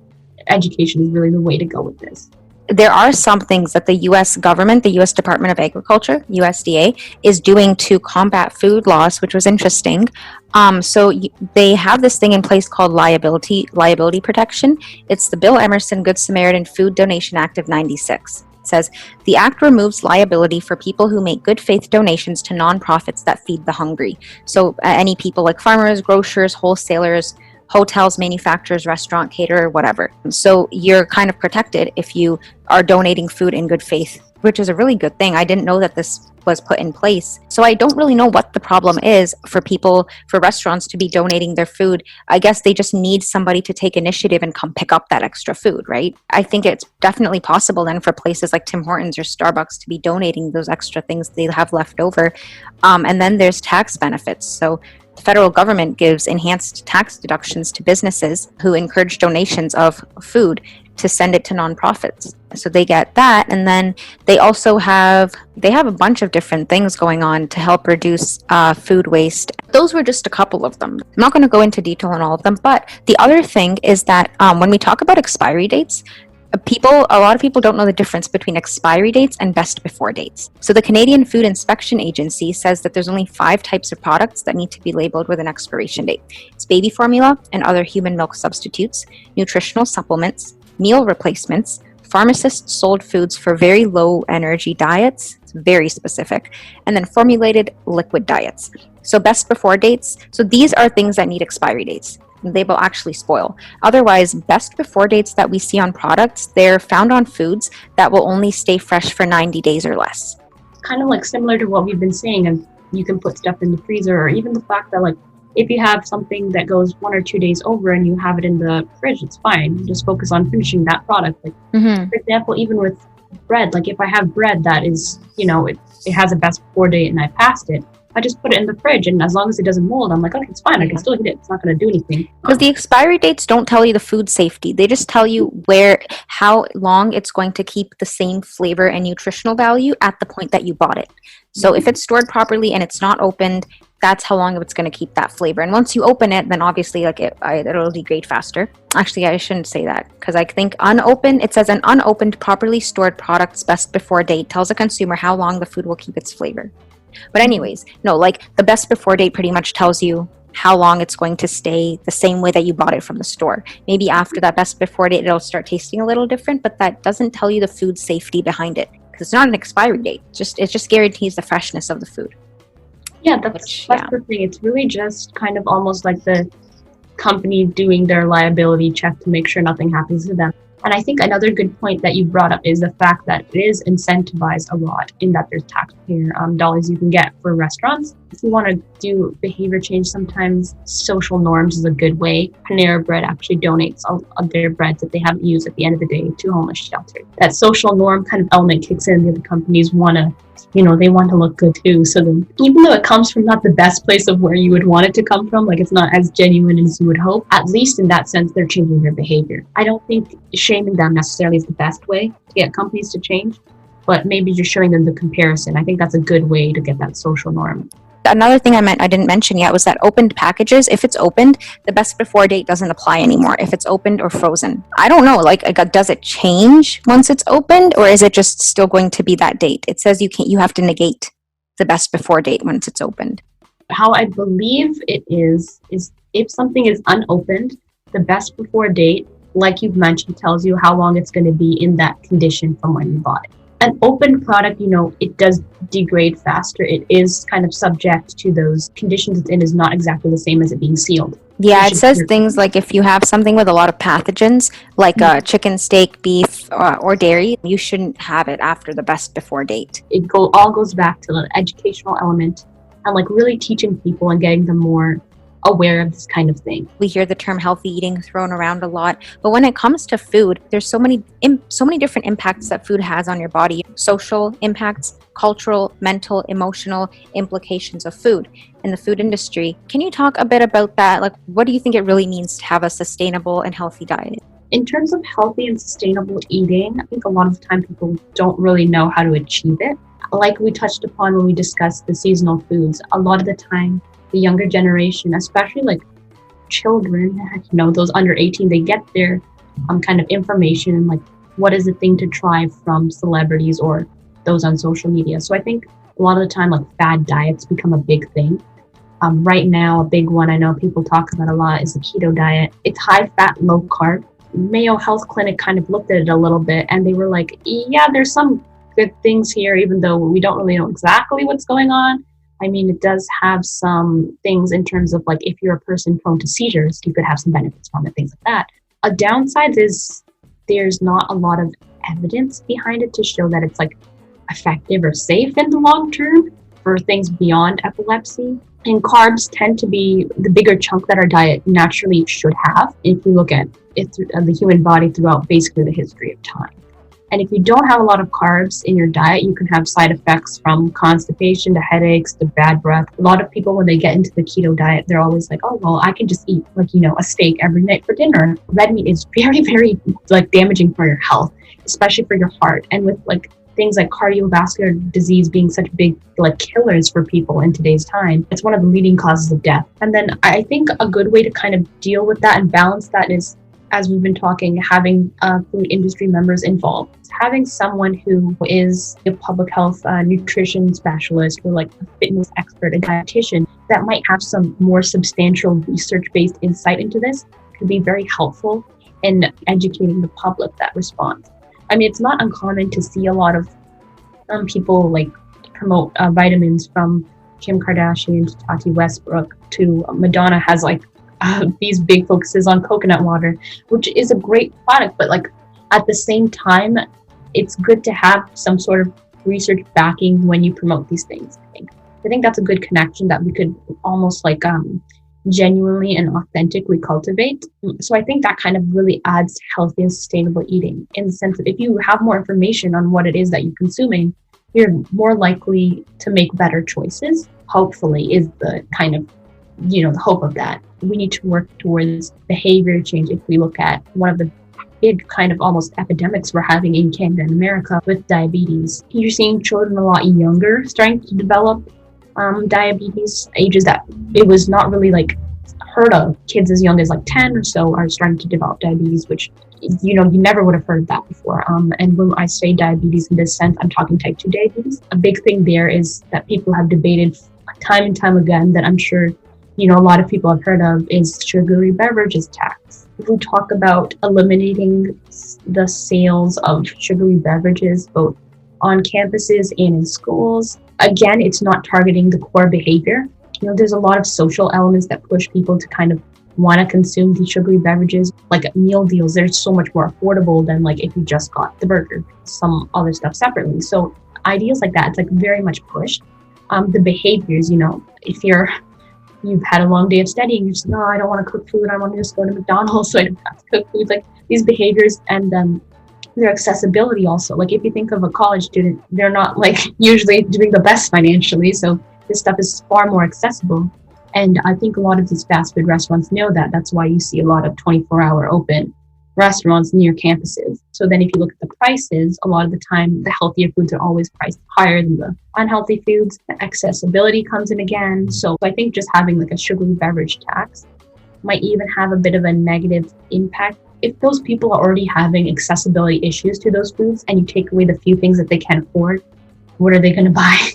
C: education is really the way to go with this.
D: There are some things that the US government, the US Department of Agriculture, USDA, is doing to combat food loss, which was interesting. They have this thing in place called liability protection. It's the Bill Emerson Good Samaritan Food Donation Act of 96. It says, the act removes liability for people who make good faith donations to nonprofits that feed the hungry. So any people like farmers, grocers, wholesalers, hotels, manufacturers, restaurant, caterer, whatever. So you're kind of protected if you are donating food in good faith, which is a really good thing. I didn't know that this was put in place. So I don't really know what the problem is for restaurants to be donating their food. I guess they just need somebody to take initiative and come pick up that extra food, right? I think it's definitely possible then for places like Tim Hortons or Starbucks to be donating those extra things they have left over. And then there's tax benefits. So the federal government gives enhanced tax deductions to businesses who encourage donations of food to send it to nonprofits. So they get that, and then they also have a bunch of different things going on to help reduce food waste. Those were just a couple of them. I'm not going to go into detail on all of them, but the other thing is that when we talk about expiry dates, a lot of people don't know the difference between expiry dates and best before dates. So the Canadian Food Inspection Agency says that there's only 5 types of products that need to be labeled with an expiration date. It's baby formula and other human milk substitutes, nutritional supplements, meal replacements, pharmacist sold foods for very low energy diets, it's very specific, and then formulated liquid diets. So best before dates, so these are things that need expiry dates. They will actually spoil. Otherwise, best before dates that we see on products, they're found on foods that will only stay fresh for 90 days or less.
C: Kind of like similar to what we've been saying, and you can put stuff in the freezer, or even the fact that like if you have something that goes 1 or 2 days over and you have it in the fridge, it's fine. You just focus on finishing that product. Like for example, even with bread, like if I have bread that is, it has a best before date and I passed it, I just put it in the fridge, and as long as it doesn't mold, I'm like, okay, it's fine. I can still eat it. It's not going to do anything.
D: Because the expiry dates don't tell you the food safety. They just tell you how long it's going to keep the same flavor and nutritional value at the point that you bought it. So if it's stored properly and it's not opened, that's how long it's going to keep that flavor. And once you open it, then obviously it'll degrade faster. Actually, I shouldn't say that, because I think unopened, it says an unopened, properly stored product's best before date tells a consumer how long the food will keep its flavor. But anyways, no, like the best before date pretty much tells you how long it's going to stay the same way that you bought it from the store. Maybe after that best before date, it'll start tasting a little different, but that doesn't tell you the food safety behind it, because it's not an expiry date. It just guarantees the freshness of the food.
C: Yeah, that's the thing. It's really just kind of almost like the company doing their liability check to make sure nothing happens to them. And I think another good point that you brought up is the fact that it is incentivized a lot in that there's taxpayer dollars you can get for restaurants. If you want to do behavior change, sometimes social norms is a good way. Panera Bread actually donates all of their breads that they haven't used at the end of the day to homeless shelters. That social norm kind of element kicks in. The other companies want to, they want to look good too. So then, even though it comes from not the best place of where you would want it to come from, like it's not as genuine as you would hope, at least in that sense, they're changing their behavior. I don't think shaming them necessarily is the best way to get companies to change, but maybe just showing them the comparison. I think that's a good way to get that social norm.
D: Another thing I didn't mention yet was that opened packages, if it's opened, the best before date doesn't apply anymore if it's opened or frozen. I don't know, does it change once it's opened, or is it just still going to be that date? It says you have to negate the best before date once it's opened.
C: How I believe it is if something is unopened, the best before date, like you've mentioned, tells you how long it's going to be in that condition from when you bought it. An open product, it does degrade faster. It is kind of subject to those conditions it's in, is not exactly the same as it being sealed.
D: Yeah, it says things like if you have something with a lot of pathogens, like chicken, steak, beef, or dairy, you shouldn't have it after the best before date.
C: It all goes back to the educational element and like really teaching people and getting them more aware of this kind of thing.
D: We hear the term healthy eating thrown around a lot, but when it comes to food, there's so many different impacts that food has on your body. Social impacts, cultural, mental, emotional implications of food in the food industry. Can you talk a bit about that? Like, what do you think it really means to have a sustainable and healthy diet?
C: In terms of healthy and sustainable eating, I think a lot of the time people don't really know how to achieve it. Like we touched upon when we discussed the seasonal foods, a lot of the time the younger generation, especially like children, those under 18, they get their kind of information, like what is the thing to try from celebrities or those on social media. So I think a lot of the time, like fad diets become a big thing. Right now, a big one I know people talk about a lot is the keto diet. It's high fat, low carb. Mayo Health Clinic kind of looked at it a little bit and they were like, yeah, there's some good things here, even though we don't really know exactly what's going on. I mean, it does have some things in terms of like, if you're a person prone to seizures, you could have some benefits from it, things like that. A downside is there's not a lot of evidence behind it to show that it's like effective or safe in the long term for things beyond epilepsy. And carbs tend to be the bigger chunk that our diet naturally should have if we look at it the human body throughout basically the history of time. And if you don't have a lot of carbs in your diet, you can have side effects from constipation to headaches to bad breath. A lot of people, when they get into the keto diet, they're always like, oh, well, I can just eat a steak every night for dinner. Red meat is very, very damaging for your health, especially for your heart. And with things like cardiovascular disease being such big killers for people in today's time, it's one of the leading causes of death. And then I think a good way to kind of deal with that and balance that is, as we've been talking, having food industry members involved. Having someone who is a public health nutrition specialist or a fitness expert, a dietitian that might have some more substantial research-based insight into this could be very helpful in educating the public that responds. I mean, it's not uncommon to see a lot of people promote vitamins, from Kim Kardashian to Tati Westbrook to Madonna has these big focuses on coconut water, which is a great product, but at the same time, it's good to have some sort of research backing when you promote these things. I think that's a good connection that we could almost genuinely and authentically cultivate. So I think that kind of really adds healthy and sustainable eating, in the sense that if you have more information on what it is that you're consuming, you're more likely to make better choices, hopefully, is the kind of the hope of that. We need to work towards behavior change. If we look at one of the big kind of almost epidemics we're having in Canada and America with diabetes, you're seeing children a lot younger starting to develop diabetes, ages that it was not really heard of. Kids as young as 10 or so are starting to develop diabetes, which you never would have heard that before. And when I say diabetes in this sense, I'm talking type 2 diabetes. A big thing there is that people have debated time and time again, that I'm sure a lot of people have heard of, is sugary beverages tax. If we talk about eliminating the sales of sugary beverages, both on campuses and in schools, again, it's not targeting the core behavior. There's a lot of social elements that push people to kind of want to consume these sugary beverages. Meal deals, they're so much more affordable than if you just got the burger, some other stuff separately. So ideas like that, it's very much pushed. The behaviors, if you've had a long day of studying, you're just, no, I don't want to cook food, I want to just go to McDonald's so I don't have to cook food. These behaviors, and their accessibility also. If you think of a college student, they're not usually doing the best financially, so this stuff is far more accessible. And I think a lot of these fast food restaurants know that. That's why you see a lot of 24-hour open restaurants near campuses. So then if you look at the prices, a lot of the time, the healthier foods are always priced higher than the unhealthy foods. The accessibility comes in again. So I think just having a sugary beverage tax might even have a bit of a negative impact. If those people are already having accessibility issues to those foods and you take away the few things that they can afford, what are they going to buy?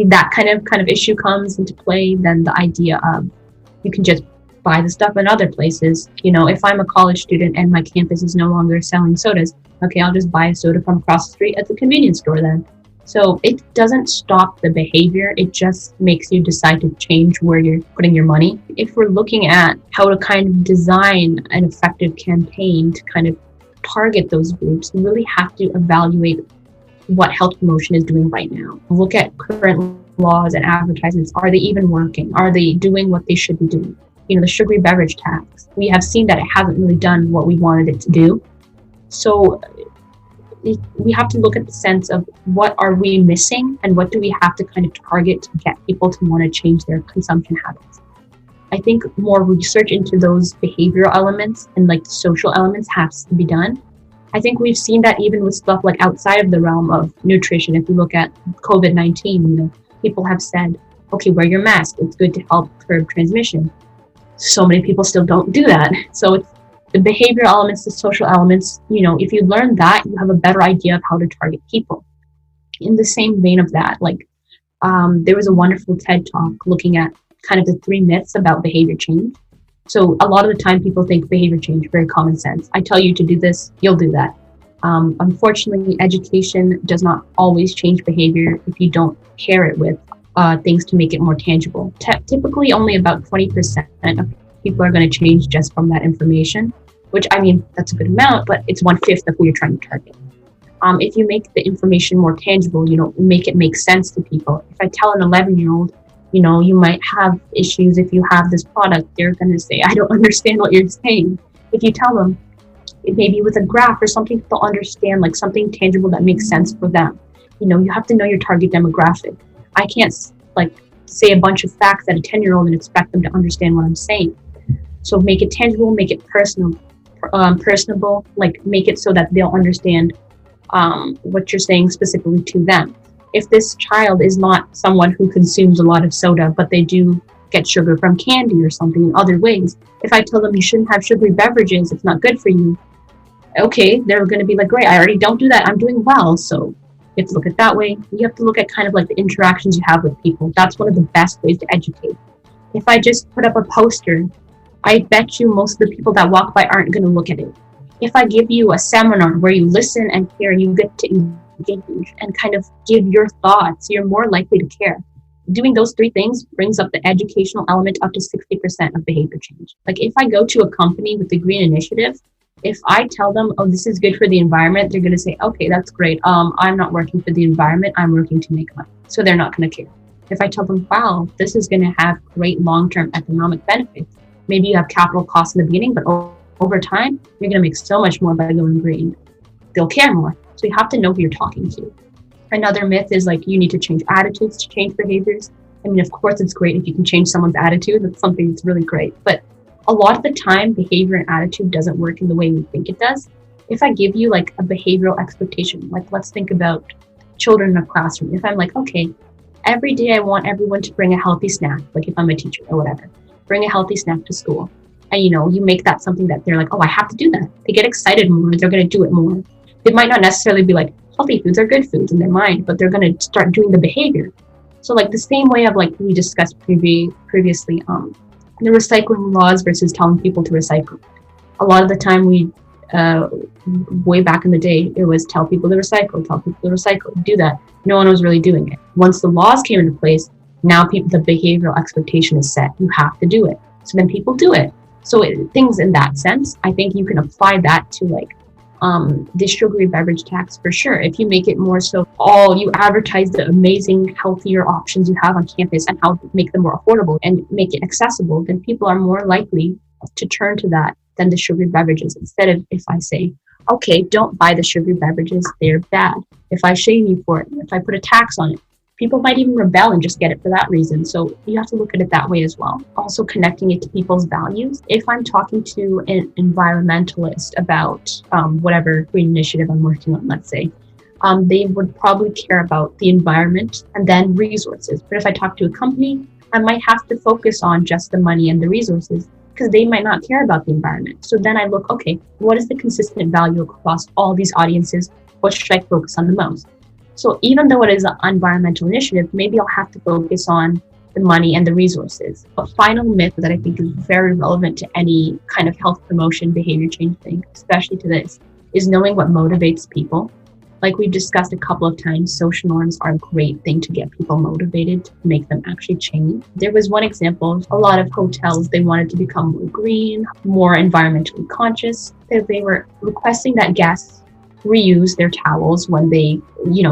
C: That kind of issue comes into play. Then the idea of you can just buy the stuff in other places. If I'm a college student and my campus is no longer selling sodas, okay, I'll just buy a soda from across the street at the convenience store then. So it doesn't stop the behavior, it just makes you decide to change where you're putting your money. If we're looking at how to kind of design an effective campaign to kind of target those groups, you really have to evaluate what health promotion is doing right now. Look at current laws and advertisements. Are they even working? Are they doing what they should be doing? The sugary beverage tax, we have seen that it hasn't really done what we wanted it to do. So we have to look at the sense of what are we missing and what do we have to kind of target to get people to want to change their consumption habits. I think more research into those behavioral elements and the social elements has to be done. I think we've seen that even with stuff outside of the realm of nutrition. If we look at COVID-19, people have said, okay, wear your mask. It's good to help curb transmission. So many people still don't do that. So it's the behavioral elements, the social elements. If you learn that, you have a better idea of how to target people. In the same vein of that, there was a wonderful TED talk looking at kind of the 3 myths about behavior change. So a lot of the time people think behavior change, very common sense. I tell you to do this, you'll do that. Unfortunately, education does not always change behavior if you don't pair it with things to make it more tangible. Typically, only about 20% of people are going to change just from that information, which, I mean, that's a good amount, but it's 1/5 of who you're trying to target. If you make the information more tangible, make it make sense to people. If I tell an 11-year-old, you might have issues if you have this product, they're going to say, I don't understand what you're saying. If you tell them, maybe with a graph or something they'll understand, like something tangible that makes sense for them. You have to know your target demographic. I can't say a bunch of facts at a 10-year-old and expect them to understand what I'm saying. So make it tangible, make it personable, make it so that they'll understand what you're saying specifically to them. If this child is not someone who consumes a lot of soda, but they do get sugar from candy or something in other ways, if I tell them you shouldn't have sugary beverages, it's not good for you, okay, they're going to be like, great, I already don't do that, I'm doing well. So you have to look at it that way. You have to look at kind of like the interactions you have with people. That's one of the best ways to educate. If I just put up a poster, I bet you most of the people that walk by aren't going to look at it. If I give you a seminar where you listen and hear and you get to engage and kind of give your thoughts, you're more likely to care. Doing those 3 things brings up the educational element up to 60% of behavior change. Like if I go to a company with the green initiative, if I tell them, oh, this is good for the environment, they're going to say, okay, that's great. I'm not working for the environment. I'm working to make money. So they're not going to care. If I tell them, wow, this is going to have great long-term economic benefits, maybe you have capital costs in the beginning, but over time, you're going to make so much more by going green. They'll care more. So you have to know who you're talking to. Another myth is you need to change attitudes to change behaviors. I mean, of course, it's great if you can change someone's attitude. That's something that's really great. But a lot of the time, behavior and attitude doesn't work in the way we think it does. If I give you a behavioral expectation, let's think about children in a classroom. If I'm okay, every day I want everyone to bring a healthy snack, if I'm a teacher or whatever, bring a healthy snack to school. And, you make that something that they're oh, I have to do that. They get excited more. They're going to do it more. They might not necessarily be healthy foods are good foods in their mind, but they're going to start doing the behavior. So the same way of we discussed previously, the recycling laws versus telling people to recycle. A lot of the time way back in the day, it was tell people to recycle, do that. No one was really doing it. Once the laws came into place, now the behavioral expectation is set. You have to do it. So then people do it. So things in that sense, I think you can apply that to the sugary beverage tax for sure. If you make it more so you advertise the amazing healthier options you have on campus and how to make them more affordable and make it accessible, then people are more likely to turn to that than the sugary beverages. Instead of if I say, okay, don't buy the sugary beverages, they're bad. If I shame you for it, if I put a tax on it, people might even rebel and just get it for that reason. So you have to look at it that way as well. Also connecting it to people's values. If I'm talking to an environmentalist about whatever green initiative I'm working on, let's say, they would probably care about the environment and then resources. But if I talk to a company, I might have to focus on just the money and the resources because they might not care about the environment. So then I look, okay, what is the consistent value across all these audiences? What should I focus on the most? So even though it is an environmental initiative, maybe I'll have to focus on the money and the resources. A final myth that I think is very relevant to any kind of health promotion, behavior change thing, especially to this, is knowing what motivates people. Like we've discussed a couple of times, social norms are a great thing to get people motivated, to make them actually change. There was one example, a lot of hotels, they wanted to become more green, more environmentally conscious. They were requesting that guests reuse their towels when they,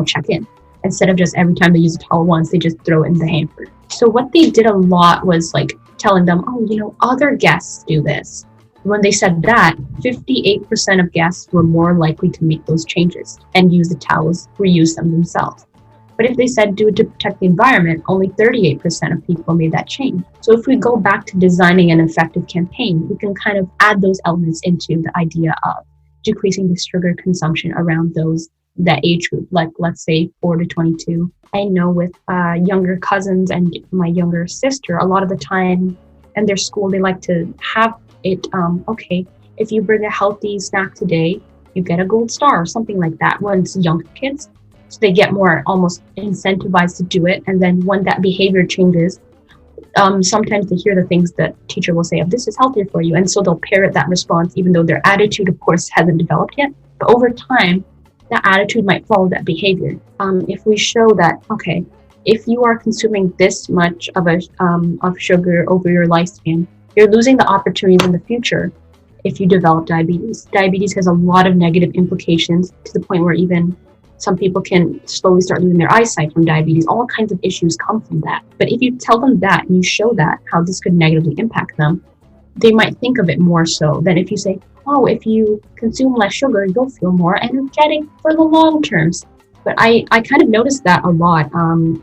C: check in. Instead of just every time they use a towel once, they just throw it in the hamper. So what they did a lot was telling them, other guests do this. When they said that, 58% of guests were more likely to make those changes and use the towels, reuse them themselves. But if they said do it to protect the environment, only 38% of people made that change. So if we go back to designing an effective campaign, we can kind of add those elements into the idea of decreasing the sugar consumption around that age group, let's say 4 to 22, I know with younger cousins and my younger sister, a lot of the time in their school, they like to have it, okay, if you bring a healthy snack today, you get a gold star or something like that when it's young kids. So they get more almost incentivized to do it. And then when that behavior changes, sometimes they hear the things that teacher will say, oh, this is healthier for you. And so they'll parrot that response, even though their attitude, of course, hasn't developed yet. But over time, that attitude might follow that behavior. If we show that, okay, if you are consuming this much of sugar over your lifespan, you're losing the opportunities in the future if you develop diabetes. Diabetes has a lot of negative implications to the point where even some people can slowly start losing their eyesight from diabetes. All kinds of issues come from that. But if you tell them that and you show that, how this could negatively impact them, they might think of it more so than if you say, oh, if you consume less sugar, you'll feel more energetic for the long terms. But I kind of noticed that a lot.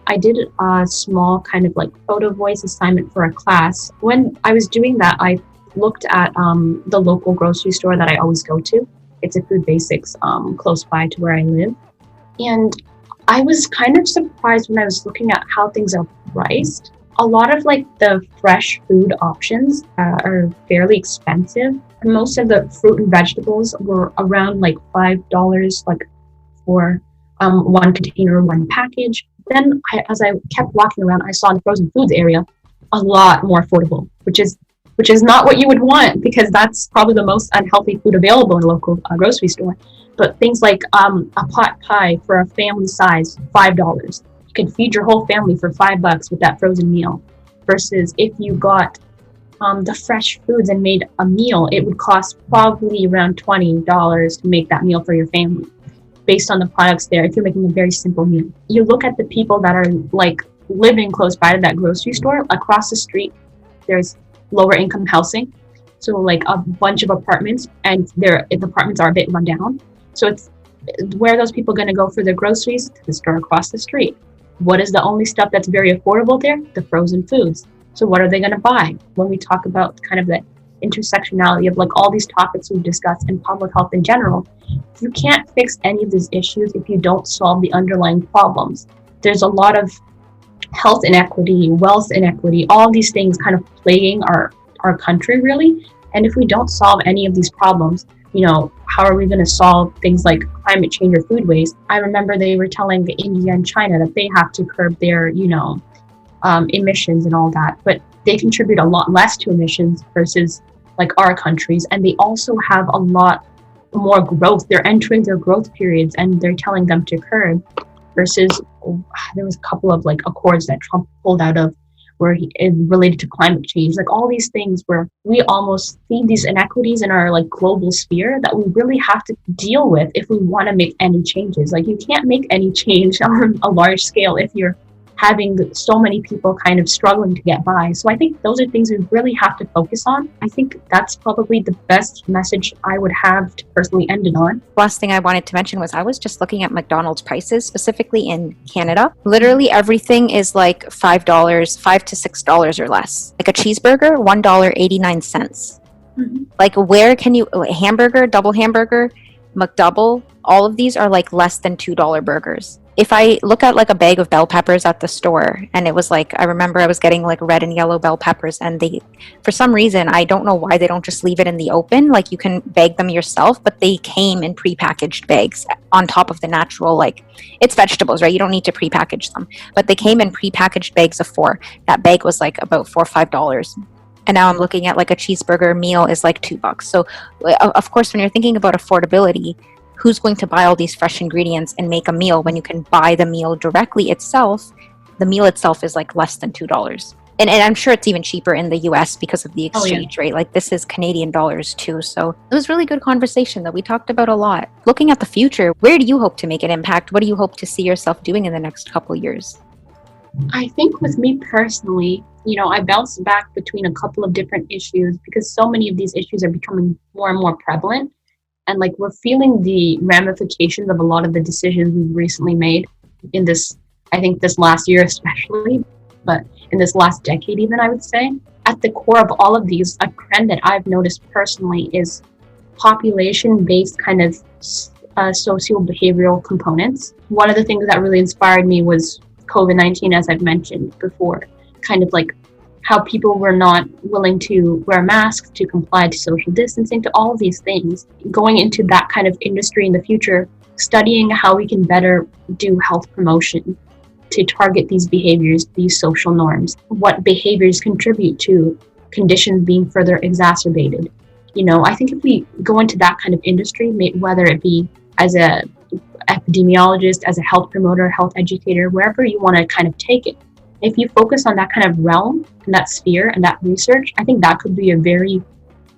C: I did a small kind of like photo voice assignment for a class. When I was doing that, I looked at the local grocery store that I always go to. It's a Food Basics close by to where I live. And I was kind of surprised when I was looking at how things are priced. A lot of like the fresh food options are fairly expensive. Most of the fruit and vegetables were around like $5 like for one container, one package. Then as I kept walking around, I saw in the frozen foods area a lot more affordable, which is not what you would want, because that's probably the most unhealthy food available in a local grocery store. But things like a pot pie for a family size, $5. You can feed your whole family for $5 with that frozen meal. Versus if you got the fresh foods and made a meal, it would cost probably around $20 to make that meal for your family, based on the products there, if you're making a very simple meal. You look at the people that are like living close by to that grocery store. Across the street, there's lower income housing. So like a bunch of apartments, and the apartments are a bit run down. So it's where are those people going to go for their groceries? To the store across the street. What is the only stuff that's very affordable there? The frozen foods. So what are they going to buy? When we talk about kind of the intersectionality of like all these topics we've discussed in public health in general, you can't fix any of these issues if you don't solve the underlying problems. There's a lot of health inequity, wealth inequity, all these things kind of plaguing our country really. And if we don't solve any of these problems, how are we going to solve things like climate change or food waste? I remember they were telling India and China that they have to curb their, emissions and all that, but they contribute a lot less to emissions versus like our countries. And they also have a lot more growth. They're entering their growth periods and they're telling them to curb, versus there was a couple of like accords that Trump pulled out of where it related to climate change, like all these things where we almost see these inequities in our like global sphere that we really have to deal with if we want to make any changes. Like you can't make any change on a large scale if you're having so many people kind of struggling to get by. So I think those are things we really have to focus on. I think that's probably the best message I would have to personally end it on.
D: Last thing I wanted to mention was I was just looking at McDonald's prices, specifically in Canada. Literally everything is like $5, $5 to $6 or less. Like a cheeseburger, $1.89. Mm-hmm. Like where can you, hamburger, double hamburger, McDouble, all of these are like less than $2 burgers. If I look at like a bag of bell peppers at the store, and it was like, I remember I was getting like red and yellow bell peppers, and they, for some reason, I don't know why they don't just leave it in the open. Like you can bag them yourself, but they came in prepackaged bags on top of the natural, like it's vegetables, right? You don't need to prepackage them, but they came in prepackaged bags of 4. That bag was like about $4 or $5. And now I'm looking at like a cheeseburger meal is like $2. So of course, when you're thinking about affordability, who's going to buy all these fresh ingredients and make a meal when you can buy the meal directly itself? The meal itself is like less than $2. And I'm sure it's even cheaper in the US because of the exchange rate. Like this is Canadian dollars too. So it was really good conversation that we talked about a lot. Looking at the future, where do you hope to make an impact? What do you hope to see yourself doing in the next couple of years?
C: I think with me personally, I bounce back between a couple of different issues because so many of these issues are becoming more and more prevalent. And like we're feeling the ramifications of a lot of the decisions we've recently made in this, I think this last year especially, but in this last decade even, I would say. At the core of all of these, a trend that I've noticed personally is population-based kind of socio-behavioral components. One of the things that really inspired me was COVID-19, as I've mentioned before, kind of like how people were not willing to wear masks, to comply to social distancing, to all of these things. Going into that kind of industry in the future, studying how we can better do health promotion to target these behaviors, these social norms, what behaviors contribute to conditions being further exacerbated. I think if we go into that kind of industry, whether it be as a epidemiologist, as a health promoter, health educator, wherever you want to kind of take it, if you focus on that kind of realm and that sphere and that research, I think that could be a very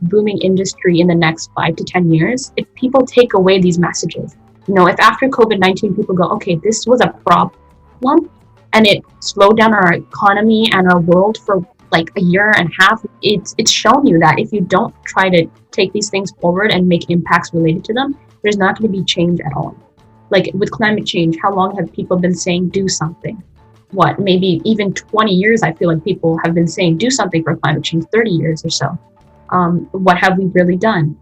C: booming industry in the next 5 to 10 years. If people take away these messages, if after COVID-19 people go, okay, this was a problem and it slowed down our economy and our world for like a year and a half, it's shown you that if you don't try to take these things forward and make impacts related to them, there's not going to be change at all. Like with climate change, how long have people been saying do something? Maybe even 20 years, I feel like people have been saying do something for climate change, 30 years or so. What have we really done?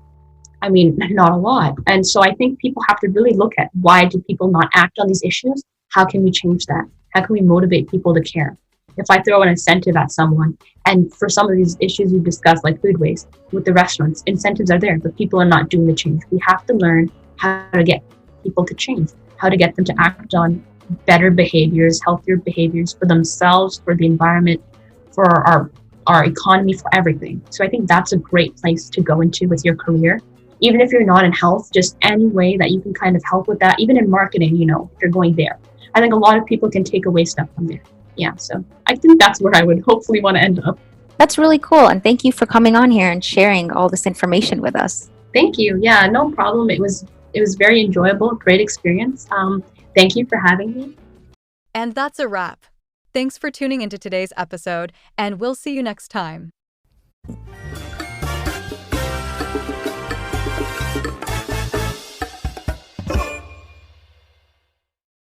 C: I mean, not a lot. And so I think people have to really look at, why do people not act on these issues? How can we change that? How can we motivate people to care? If I throw an incentive at someone, and for some of these issues we've discussed, like food waste, with the restaurants, incentives are there, but people are not doing the change. We have to learn how to get people to change, how to get them to act on better behaviors, healthier behaviors for themselves, for the environment, for our economy, for everything. So I think that's a great place to go into with your career. Even if you're not in health, just any way that you can kind of help with that, even in marketing, if you're going there. I think a lot of people can take away stuff from there. Yeah, so I think that's where I would hopefully want to end up.
D: That's really cool. And thank you for coming on here and sharing all this information with us.
C: Thank you. Yeah, no problem. It was very enjoyable, great experience. Thank you for having me.
A: And that's a wrap. Thanks for tuning into today's episode, and we'll see you next time.